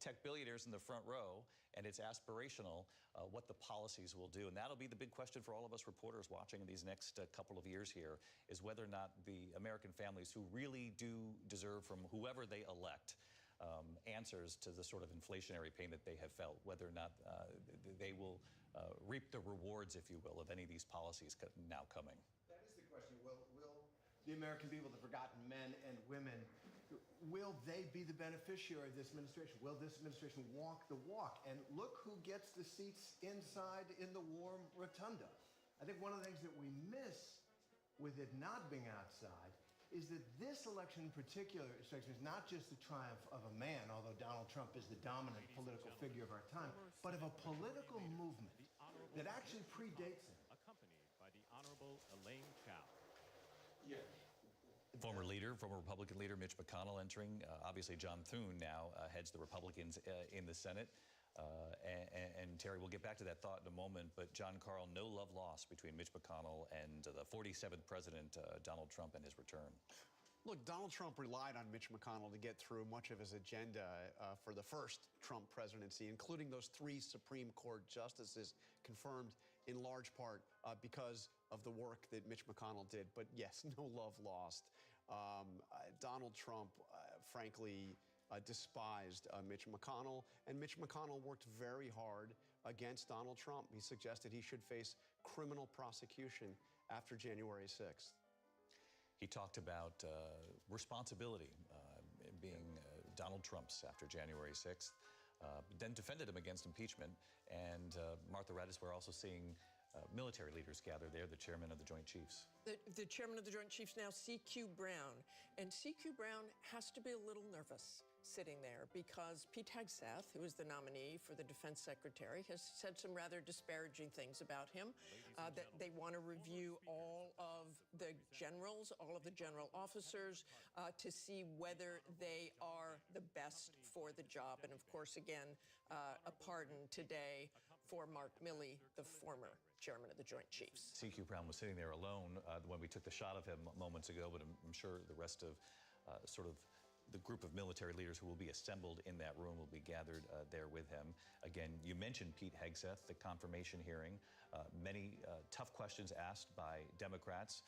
tech billionaires in the front row and it's aspirational, what the policies will do. And that'll be the big question for all of us reporters watching in these next couple of years here, is whether or not the American families who really do deserve from whoever they elect answers to the sort of inflationary pain that they have felt, whether or not they will reap the rewards, if you will, of any of these policies now coming. That is the question. Will the American people, the forgotten men and women, will they be the beneficiary of this administration? Will this administration walk the walk? And look who gets the seats inside in the warm rotunda. I think one of the things that we miss with it not being outside is that this election in particular strikes me as not just the triumph of a man, although Donald Trump is the dominant political figure of our time, but of a political movement that actually predates him. Accompanied by the Honorable Elaine Chao. Former Republican leader Mitch McConnell entering. Obviously, John Thune now heads the Republicans in the Senate. And Terry, we'll get back to that thought in a moment, but John Carl, no love lost between Mitch McConnell and the 47th President Donald Trump and his return. Look, Donald Trump relied on Mitch McConnell to get through much of his agenda for the first Trump presidency, including those 3 Supreme Court justices confirmed in large part because of the work that Mitch McConnell did. But yes, no love lost. Donald Trump, frankly, despised Mitch McConnell, and Mitch McConnell worked very hard against Donald Trump. He suggested he should face criminal prosecution after January 6th. He talked about responsibility being Donald Trump's after January 6th, then defended him against impeachment. And Martha Raddatz, we're also seeing military leaders gather there, the chairman of the Joint Chiefs. The chairman of the Joint Chiefs now, C.Q. Brown. And C.Q. Brown has to be a little nervous sitting there because Pete Hegseth, who is the nominee for the defense secretary, has said some rather disparaging things about him, that they want to review all of the generals, all of the general officers, to see whether they are the best for the job. And of course, again, a pardon today for Mark Milley, the former chairman of the Joint Chiefs. C.Q. Brown was sitting there alone when we took the shot of him moments ago, but I'm sure the rest of sort of the group of military leaders who will be assembled in that room will be gathered there with him. Again, you mentioned Pete Hegseth, the confirmation hearing. Many tough questions asked by Democrats.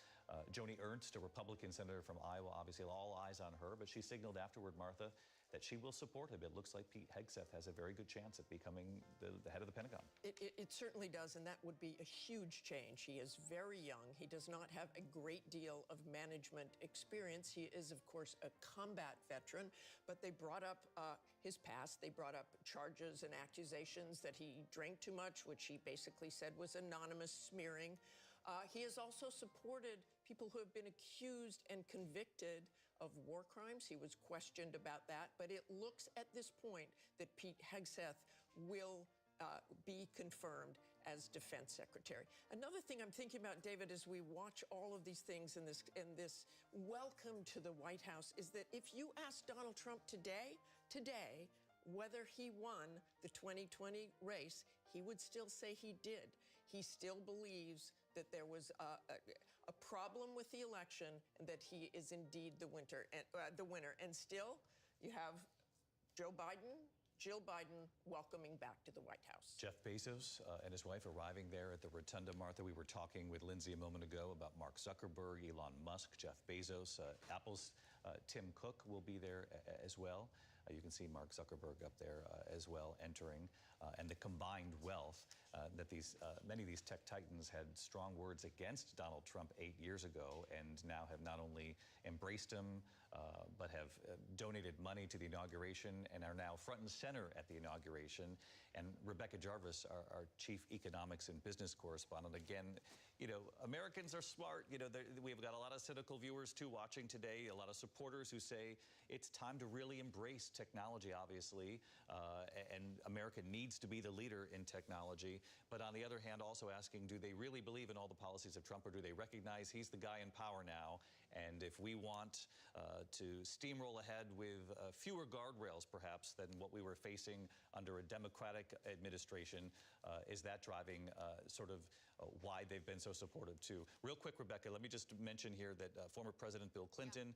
Joni Ernst, a Republican senator from Iowa, obviously all eyes on her, but she signaled afterward, Martha, that she will support him. It looks like Pete Hegseth has a very good chance at becoming the head of the Pentagon. It certainly does, and that would be a huge change. He is very young. He does not have a great deal of management experience. He is, of course, a combat veteran, but they brought up his past. They brought up charges and accusations that he drank too much, which he basically said was anonymous smearing. He has also supported people who have been accused and convicted of war crimes. He was questioned about that, but it looks at this point that Pete Hegseth will be confirmed as defense secretary. Another thing I'm thinking about, David, as we watch all of these things in this welcome to the White House, is that if you ask Donald Trump today, whether he won the 2020 race, he would still say he did. He still believes that there was a problem with the election and that he is indeed the winner. And still, you have Joe Biden, Jill Biden welcoming back to the White House. Jeff Bezos and his wife arriving there at the Rotunda, Martha. We were talking with Lindsay a moment ago about Mark Zuckerberg, Elon Musk, Jeff Bezos. Apple's Tim Cook will be there as well. You can see Mark Zuckerberg up there as well entering. And the combined wealth that many of these tech titans had strong words against Donald Trump 8 years ago and now have not only embraced him, but have donated money to the inauguration and are now front and center at the inauguration. And Rebecca Jarvis, our chief economics and business correspondent, again, you know, Americans are smart. You know, we've got a lot of cynical viewers too watching today, a lot of supporters who say it's time to really embrace technology, obviously, and America needs to be the leader in technology. But on the other hand, also asking, do they really believe in all the policies of Trump, or do they recognize he's the guy in power now? And if we want to steamroll ahead with fewer guardrails, perhaps, than what we were facing under a Democratic administration, is that driving sort of why they've been so supportive too? Real quick, Rebecca, let me just mention here that former President Bill Clinton,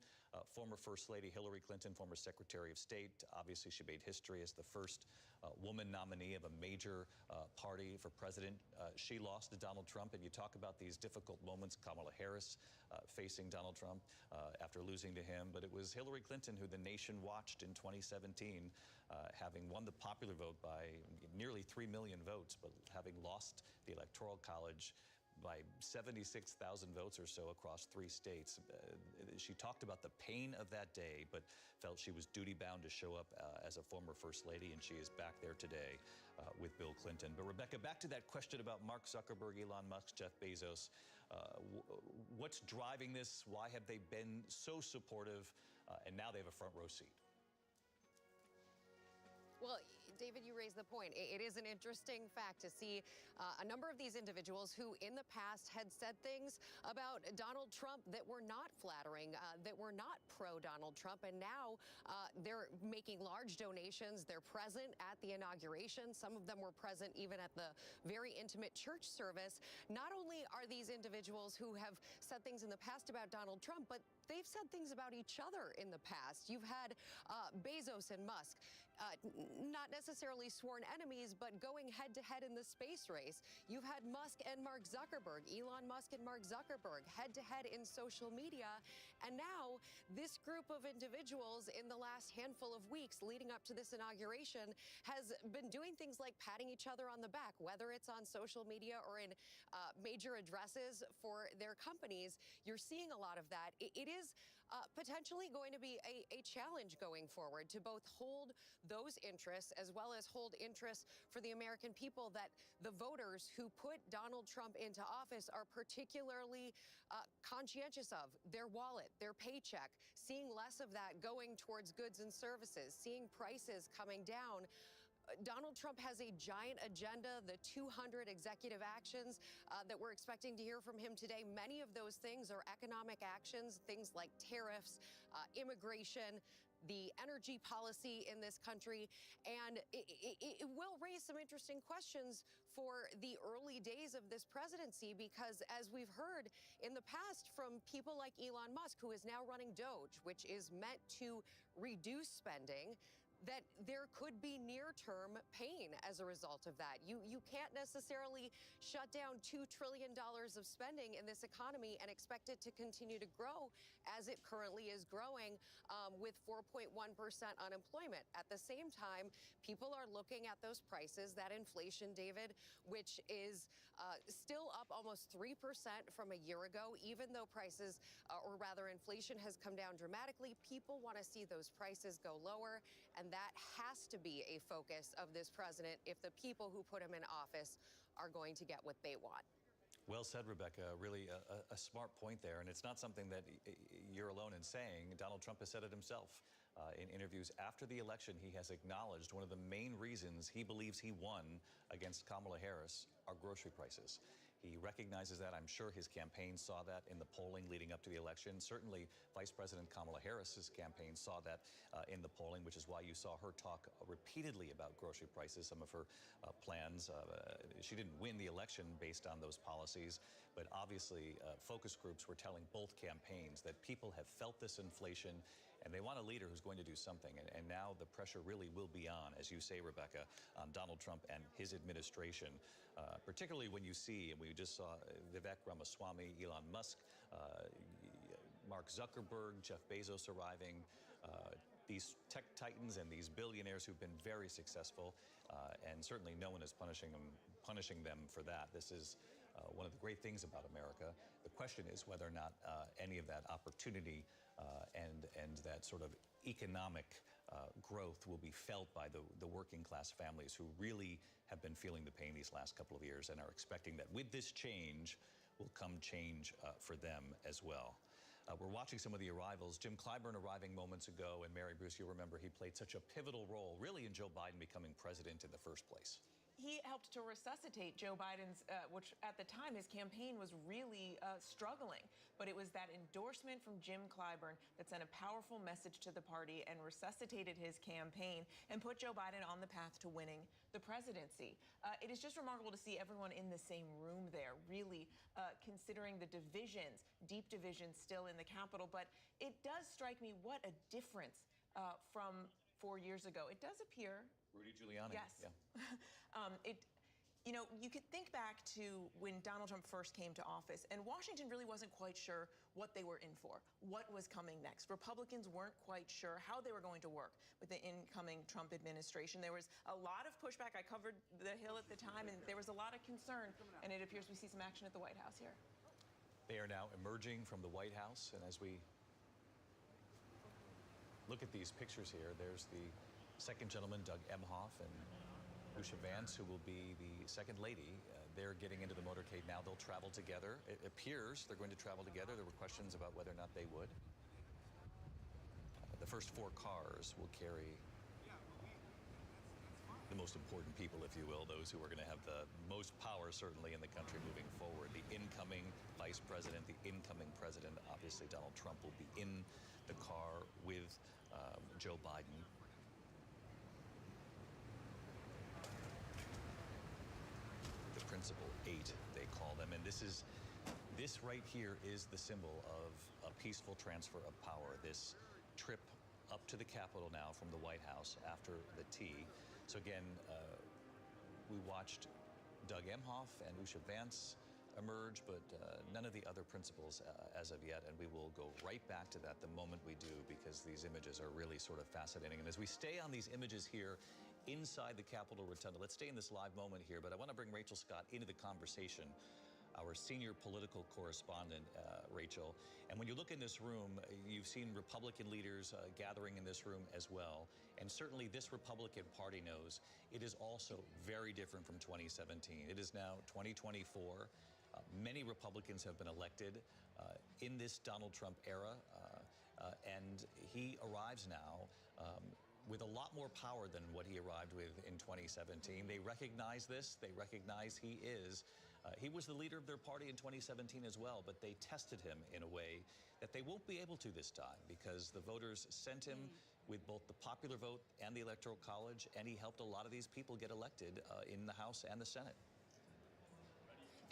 former First Lady Hillary Clinton, former Secretary of State, obviously she made history as the first woman nominee of a major party for president. She lost to Donald Trump, and you talk about these difficult moments, Kamala Harris facing Donald Trump after losing to him, but it was Hillary Clinton who the nation watched in 2017, having won the popular vote by nearly 3 million votes, but having lost the Electoral College by 76,000 votes or so across 3 states. She talked about the pain of that day, but felt she was duty-bound to show up as a former First Lady, and she is back there today with Bill Clinton. But Rebecca, back to that question about Mark Zuckerberg, Elon Musk, Jeff Bezos. What's driving this? Why have they been so supportive? And now they have a front row seat. Well, David, you raised the point. It is an interesting fact to see a number of these individuals who in the past had said things about Donald Trump that were not flattering, that were not pro-Donald Trump. And now they're making large donations. They're present at the inauguration. Some of them were present even at the very intimate church service. Not only are these individuals who have said things in the past about Donald Trump, but they've said things about each other in the past. You've had Bezos and Musk, not necessarily sworn enemies, but going head-to-head in the space race. You've had Musk and Mark Zuckerberg, Elon Musk and Mark Zuckerberg, head-to-head in social media. And now this group of individuals in the last handful of weeks leading up to this inauguration has been doing things like patting each other on the back, whether it's on social media or in major addresses for their companies. You're seeing a lot of that. It is potentially going to be a challenge going forward to both hold those interests as well as hold interests for the American people that the voters who put Donald Trump into office are particularly conscientious of: their wallet, their paycheck, seeing less of that going towards goods and services, seeing prices coming down. Donald Trump has a giant agenda, the 200 executive actions that we're expecting to hear from him today. Many of those things are economic actions, things like tariffs, immigration, the energy policy in this country. And it will raise some interesting questions for the early days of this presidency, because as we've heard in the past from people like Elon Musk, who is now running Doge, which is meant to reduce spending, that there could be near-term pain as a result of that. You can't necessarily shut down $2 trillion of spending in this economy and expect it to continue to grow as it currently is growing with 4.1% unemployment. At the same time, people are looking at those prices, that inflation, David, which is still up almost 3% from a year ago, even though prices, or rather inflation, has come down dramatically. People want to see those prices go lower, and that has to be a focus of this president if the people who put him in office are going to get what they want. Well said, Rebecca. Really a smart point there. And it's not something that you're alone in saying. Donald Trump has said it himself. In interviews after the election, he has acknowledged one of the main reasons he believes he won against Kamala Harris are grocery prices. He recognizes that. I'm sure his campaign saw that in the polling leading up to the election. Certainly, Vice President Kamala Harris's campaign saw that in the polling, which is why you saw her talk repeatedly about grocery prices, some of her plans. She didn't win the election based on those policies, but obviously focus groups were telling both campaigns that people have felt this inflation and they want a leader who's going to do something. And now the pressure really will be on, as you say, Rebecca, on Donald Trump and his administration, particularly when you see, and we just saw Vivek Ramaswamy, Elon Musk, Mark Zuckerberg, Jeff Bezos arriving, these tech titans and these billionaires who've been very successful, and certainly no one is punishing them for that. This is one of the great things about America. The question is whether or not any of that opportunity and that sort of economic growth will be felt by the working class families who really have been feeling the pain these last couple of years and are expecting that with this change will come change for them as well. We're watching some of the arrivals. Jim Clyburn arriving moments ago, and Mary Bruce, you'll remember he played such a pivotal role really in Joe Biden becoming president in the first place. He helped to resuscitate Joe Biden's, which at the time his campaign was really struggling. But it was that endorsement from Jim Clyburn that sent a powerful message to the party and resuscitated his campaign and put Joe Biden on the path to winning the presidency. It is just remarkable to see everyone in the same room there, really considering the divisions, deep divisions still in the Capitol. But it does strike me what a difference from 4 years ago. It does appear. Rudy Giuliani. Yes. Yeah. You could think back to when Donald Trump first came to office, and Washington really wasn't quite sure what they were in for, what was coming next. Republicans weren't quite sure how they were going to work with the incoming Trump administration. There was a lot of pushback. I covered the Hill at the time, and there was a lot of concern, and it appears we see some action at the White House here. They are now emerging from the White House, and as we look at these pictures here, there's the second gentleman, Doug Emhoff, and Usha Vance, who will be the second lady. They're getting into the motorcade now. They'll travel together. It appears they're going to travel together. There were questions about whether or not they would. The first 4 cars will carry the most important people, if you will, those who are going to have the most power, certainly, in the country moving forward. The incoming vice president, the incoming president, obviously Donald Trump, will be in the car with Joe Biden. The principal 8, they call them. And this right here is the symbol of a peaceful transfer of power. This trip up to the Capitol now from the White House after the tea. So again, we watched Doug Emhoff and Usha Vance emerge, but none of the other principals as of yet, and we will go right back to that the moment we do, because these images are really sort of fascinating. And as we stay on these images here inside the Capitol Rotunda, let's stay in this live moment here, but I want to bring Rachel Scott into the conversation, our senior political correspondent, Rachel. And when you look in this room, you've seen Republican leaders gathering in this room as well. And certainly this Republican Party knows it is also very different from 2017. It is now 2024. Many Republicans have been elected in this Donald Trump era. And he arrives now with a lot more power than what he arrived with in 2017. They recognize this. They recognize he was the leader of their party in 2017 as well, but they tested him in a way that they won't be able to this time, because the voters sent him with both the popular vote and the Electoral College, and he helped a lot of these people get elected in the House and the Senate.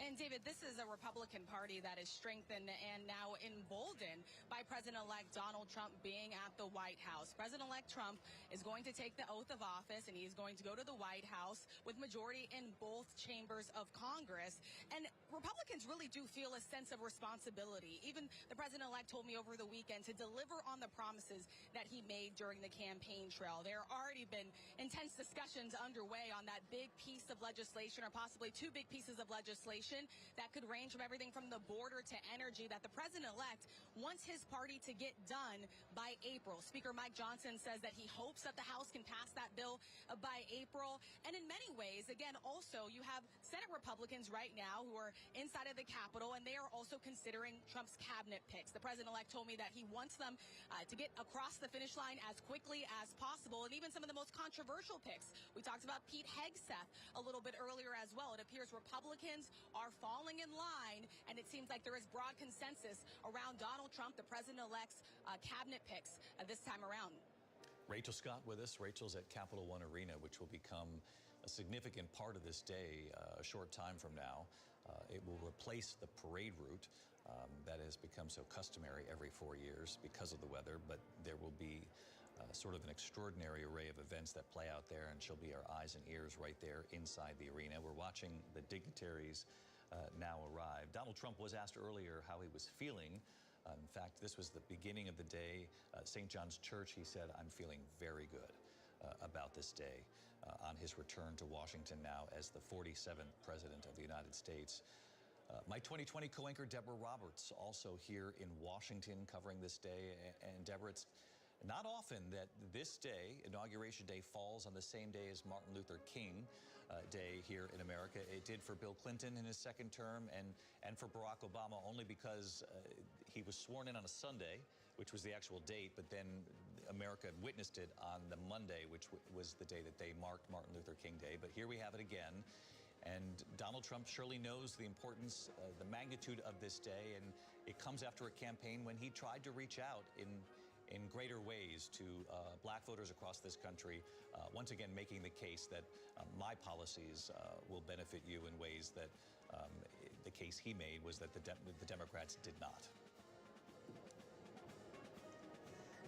And David, this is a Republican Party that is strengthened and now emboldened by President-elect Donald Trump being at the White House. President-elect Trump is going to take the oath of office, and he's going to go to the White House with majority in both chambers of Congress. And Republicans really do feel a sense of responsibility. Even the president-elect told me over the weekend to deliver on the promises that he made during the campaign trail. There have already been intense discussions underway on that big piece of legislation, or possibly 2 big pieces of legislation that could range from everything from the border to energy, that the president-elect wants his party to get done by April. Speaker Mike Johnson says that he hopes that the House can pass that bill by April. And in many ways, again, also you have Senate Republicans right now who are inside of the Capitol, and they are also considering Trump's cabinet picks. The president-elect told me that he wants them to get across the finish line as quickly as possible, and even some of the most controversial picks. We talked about Pete Hegseth a little bit earlier as well. It appears Republicans are falling in line, and it seems like there is broad consensus around Donald Trump, the president-elect's cabinet picks this time around. Rachel Scott with us. Rachel's at Capital One Arena, which will become a significant part of this day a short time from now. It will replace the parade route that has become so customary every 4 years because of the weather, but there will be sort of an extraordinary array of events that play out there, and she'll be our eyes and ears right there inside the arena. We're watching the dignitaries now arrive. Donald Trump was asked earlier how he was feeling. In fact, this was the beginning of the day. St. John's Church, he said, "I'm feeling very good about this day," on his return to Washington now as the 47th President of the United States. My 2020 co-anchor Deborah Roberts also here in Washington covering this day. And Deborah, it's not often that this day, Inauguration Day, falls on the same day as Martin Luther King Day here in America. It did for Bill Clinton in his second term, and for Barack Obama, only because he was sworn in on a Sunday, which was the actual date, but then America witnessed it on the Monday, which was the day that they marked Martin Luther King Day. But here we have it again. And Donald Trump surely knows the importance, the magnitude of this day, and it comes after a campaign when he tried to reach out in greater ways to black voters across this country, once again making the case that my policies will benefit you in ways that the case he made was that the Democrats did not.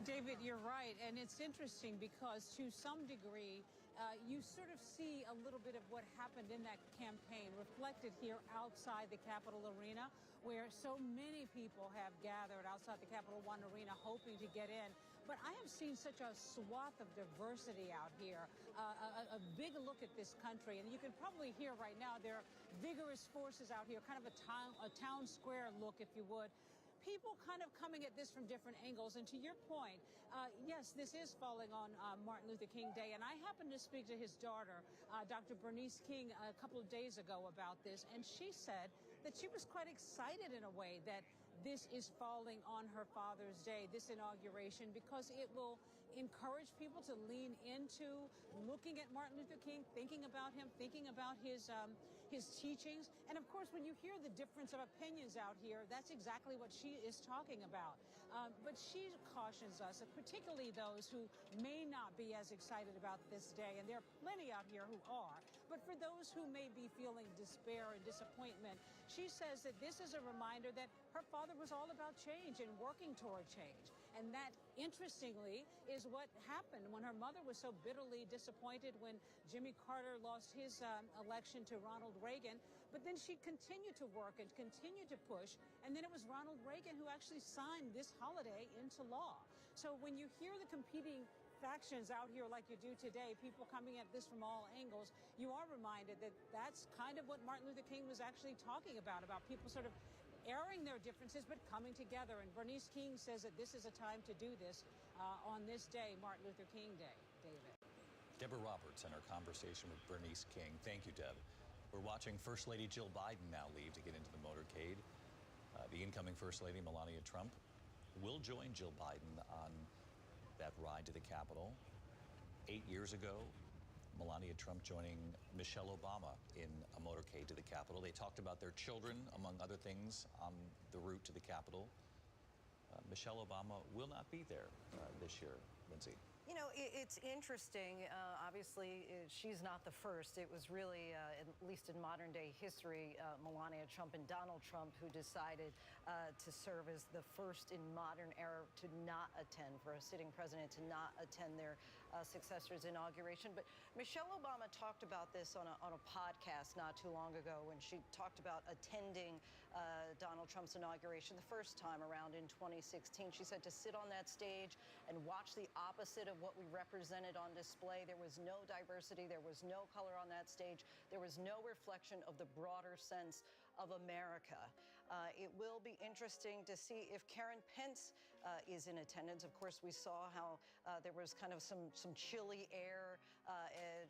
David, you're right, and it's interesting because to some degree, you sort of see a little bit of what happened in that campaign reflected here outside the Capitol Arena, where so many people have gathered outside the Capital One Arena hoping to get in. But I have seen such a swath of diversity out here, a big look at this country. And you can probably hear right now there are vigorous forces out here, kind of a town square look, if you would. people kind of coming at this from different angles. And to your point, yes, this is falling on Martin Luther King Day. And I happened to speak to his daughter, Dr. Bernice King, a couple of days ago about this. And she said that she was quite excited in a way that this is falling on her Father's Day, this inauguration, because it will encourage people to lean into looking at Martin Luther King, thinking about him, thinking about his teachings. And of course, when you hear the difference of opinions out here, that's exactly what she is talking about. But she cautions us, particularly those who may not be as excited about this day, and there are plenty out here who are, but for those who may be feeling despair and disappointment, she says that this is a reminder that her father was all about change and working toward change. And that, interestingly, is what happened when her mother was so bitterly disappointed when Jimmy Carter lost his election to Ronald Reagan. But then she continued to work and continued to push. And then it was Ronald Reagan who actually signed this holiday into law. So when you hear the competing factions out here like you do today, people coming at this from all angles, you are reminded that that's kind of what Martin Luther King was actually talking about people sort of airing their differences but coming together. And Bernice King says that this is a time to do this on this day, Martin Luther King Day. David. Deborah Roberts and her conversation with Bernice King. Thank you, Deb. We're watching First Lady Jill Biden now leave to get into the motorcade. The incoming First Lady, Melania Trump, will join Jill Biden on that ride to the Capitol. 8 years ago, Melania Trump joining Michelle Obama in a motorcade to the Capitol. They talked about their children, among other things, on the route to the Capitol. Michelle Obama will not be there this year, Lindsay. You know, it's interesting. Obviously, she's not the first. It was really, at least in modern day history, Melania Trump and Donald Trump who decided to serve as the first in modern era to not attend, for a sitting president to not attend their successor's inauguration. But Michelle Obama talked about this on a podcast not too long ago when she talked about attending Donald Trump's inauguration the first time around in 2016. She said to sit on that stage and watch the opposite of what we represented on display. There was no diversity. There was no color on that stage. There was no reflection of the broader sense of America. It will be interesting to see if Karen Pence is in attendance. Of course, we saw how there was kind of some chilly air.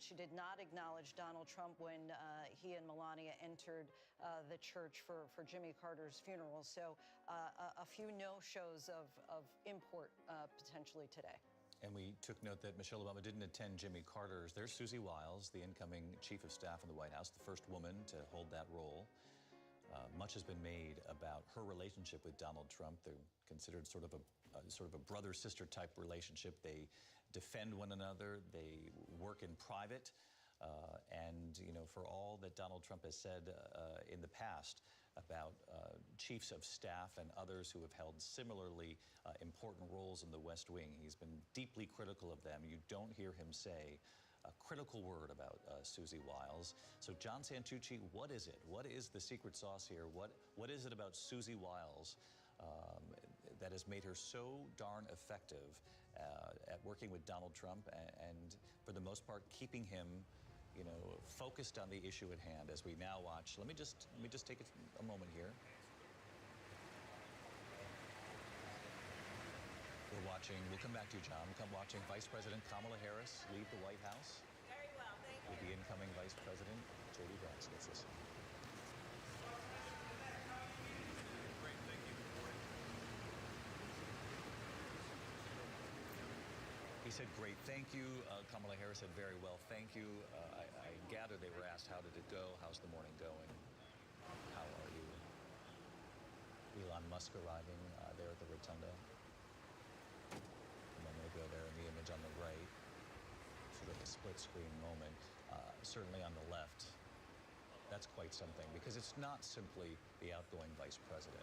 She did not acknowledge Donald Trump when he and Melania entered the church for Jimmy Carter's funeral. So a few no-shows of import potentially today. And we took note that Michelle Obama didn't attend Jimmy Carter's. There's Susie Wiles, the incoming chief of staff in the White House, the first woman to hold that role. Much has been made about her relationship with Donald Trump. They're considered sort of a brother-sister type relationship. They defend one another. They work in private. And, you know, for all that Donald Trump has said in the past about chiefs of staff and others who have held similarly important roles in the West Wing, he's been deeply critical of them. You don't hear him say a critical word about Susie Wiles. So John Santucci, what is it? What is the secret sauce here? What is it about Susie Wiles that has made her so darn effective at working with Donald Trump and for the most part keeping him, you know, focused on the issue at hand as we now watch? Let me just take a moment here. We'll come back to you, John. We'll come watching Vice President Kamala Harris leave the White House. Very well, thank you. With the incoming Vice President, J.D. Vance. Let's listen. Great, thank you. He said, great, thank you. Kamala Harris said, very well, thank you. I gather they were asked, how did it go? How's the morning going? How are you? Elon Musk arriving there at the Rotunda. Go there in the image on the right, sort of a split screen moment. Certainly on the left, that's quite something because it's not simply the outgoing vice president.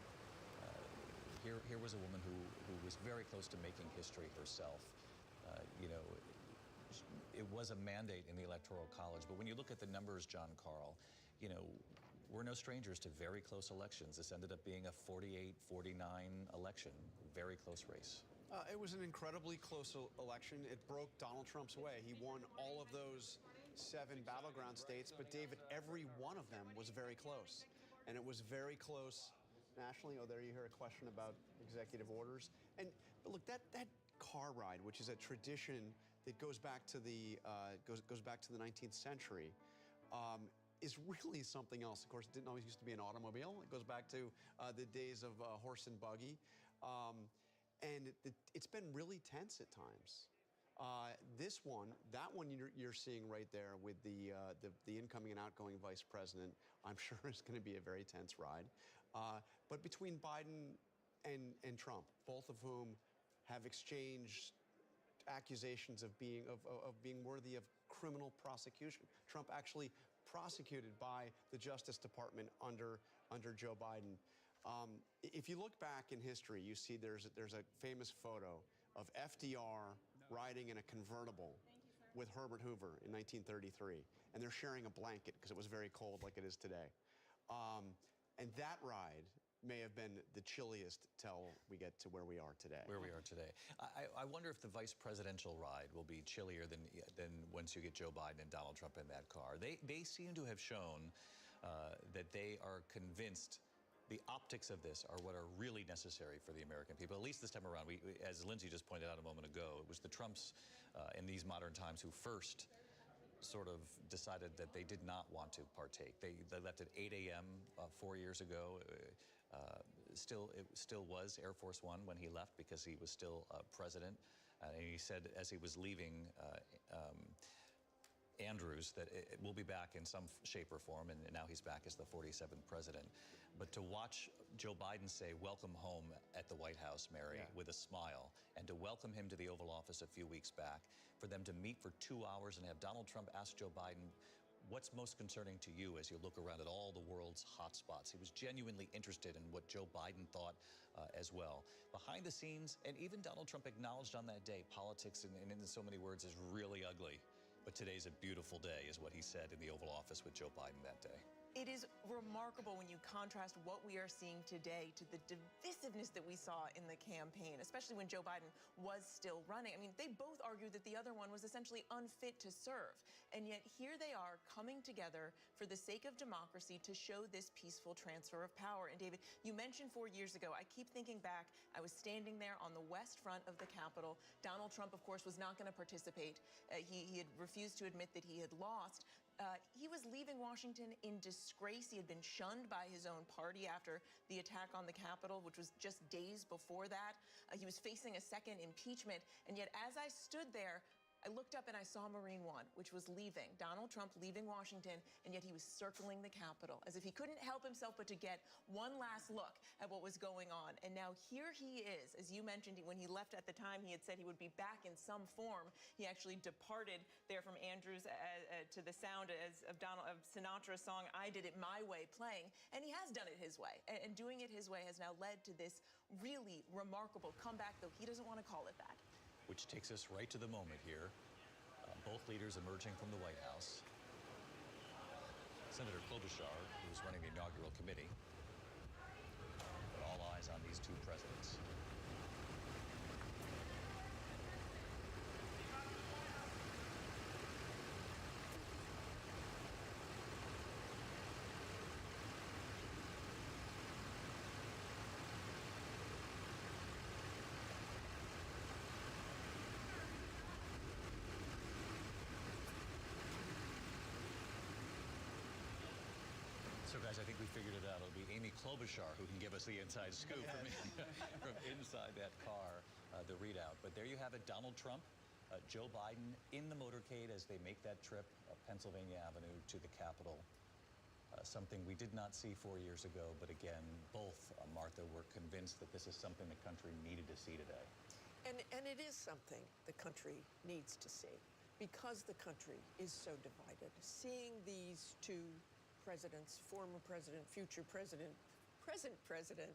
Here was a woman who was very close to making history herself. You know, it was a mandate in the Electoral College, but when you look at the numbers, John Carl, you know, we're no strangers to very close elections. This ended up being a 48-49 election, very close race. It was an incredibly close election. It broke Donald Trump's way. He won all of those 7 battleground states, but David, every one of them was very close. And it was very close nationally. Oh, there you hear a question about executive orders. But look, that car ride, which is a tradition that goes back to the 19th century, is really something else. Of course, it didn't always used to be an automobile. It goes back to the days of horse and buggy. And it's been really tense at times. That one you're seeing right there with the incoming and outgoing vice president, I'm sure is going to be a very tense ride. But between Biden and Trump, both of whom have exchanged accusations of being worthy of criminal prosecution. Trump actually prosecuted by the Justice Department under Joe Biden. If you look back in history, you see there's a famous photo of FDR riding in a convertible with Herbert Hoover in 1933, and they're sharing a blanket because it was very cold like it is today. And that ride may have been the chilliest till we get to where we are today. I wonder if the vice presidential ride will be chillier than once you get Joe Biden and Donald Trump in that car. They seem to have shown that they are convinced the optics of this are what are really necessary for the American people, at least this time around. As Lindsay just pointed out a moment ago, it was the Trumps in these modern times who first sort of decided that they did not want to partake. They left at 8 a.m. 4 years ago. It still was Air Force One when he left because he was still president. And he said as he was leaving Andrews that we'll be back in some shape or form, and now he's back as the 47th president. But to watch Joe Biden say, "Welcome home" at the White House, Mary, with a smile, and to welcome him to the Oval Office a few weeks back, for them to meet for 2 hours and have Donald Trump ask Joe Biden, what's most concerning to you as you look around at all the world's hot spots? He was genuinely interested in what Joe Biden thought as well. Behind the scenes, and even Donald Trump acknowledged on that day, politics, and in so many words, is really ugly. But today's a beautiful day, is what he said in the Oval Office with Joe Biden that day. It is remarkable when you contrast what we are seeing today to the divisiveness that we saw in the campaign, especially when Joe Biden was still running. I mean, they both argued that the other one was essentially unfit to serve. And yet here they are coming together for the sake of democracy to show this peaceful transfer of power. And David, you mentioned 4 years ago, I keep thinking back, I was standing there on the west front of the Capitol. Donald Trump, of course, was not going to participate. He had refused to admit that he had lost. He was leaving Washington in disgrace. He had been shunned by his own party after the attack on the Capitol, which was just days before that. He was facing a second impeachment. And yet, as I stood there, I looked up and I saw Marine One, which was leaving, Donald Trump leaving Washington, and yet he was circling the Capitol, as if he couldn't help himself but to get one last look at what was going on. And now here he is, as you mentioned, when he left at the time, he had said he would be back in some form. He actually departed there from Andrews to the sound of Sinatra's song, "I Did It My Way," playing, and he has done it his way. And doing it his way has now led to this really remarkable comeback, though he doesn't want to call it that. Which takes us right to the moment here. Both leaders emerging from the White House. Senator Klobuchar, who was running the inaugural committee. But all eyes on these two presidents. So, guys, I think we figured it out. It'll be Amy Klobuchar who can give us the inside scoop from inside that car, the readout. But there you have it, Donald Trump, Joe Biden in the motorcade as they make that trip up Pennsylvania Avenue to the Capitol. Something we did not see 4 years ago, but again, both, Martha, were convinced that this is something the country needed to see today. And it is something the country needs to see because the country is so divided. Seeing these two presidents, former president, future president, present president,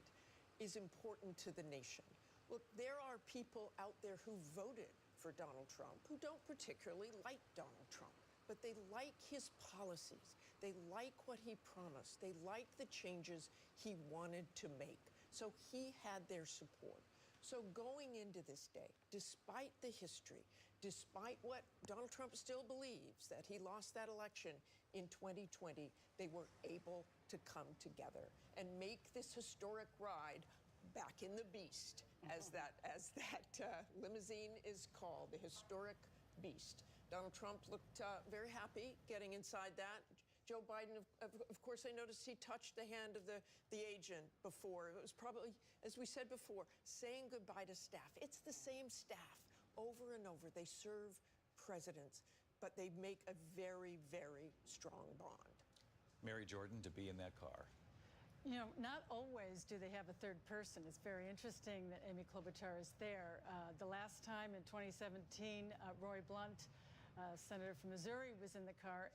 is important to the nation. Look, there are people out there who voted for Donald Trump who don't particularly like Donald Trump, but they like his policies. They like what he promised. They like the changes he wanted to make. So he had their support. So going into this day, despite the history, despite what Donald Trump still believes, that he lost that election in 2020, they were able to come together and make this historic ride back in the beast, as that limousine is called, the historic beast. Donald Trump looked very happy getting inside that. Joe Biden, of course, I noticed he touched the hand of the agent before. It was probably, as we said before, saying goodbye to staff. It's the same staff over and over. They serve presidents, but they make a very, very strong bond. Mary Jordan, to be in that car. You know, not always do they have a third person. It's very interesting that Amy Klobuchar is there. The last time in 2017, Roy Blunt, senator from Missouri, was in the car,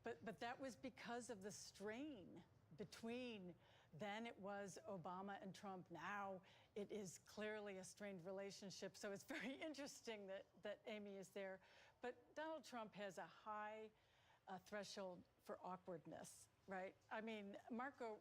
but that was because of the strain between then it was Obama and Trump. Now it is clearly a strained relationship. So it's very interesting that Amy is there. But Donald Trump has a high threshold for awkwardness, right? I mean, Marco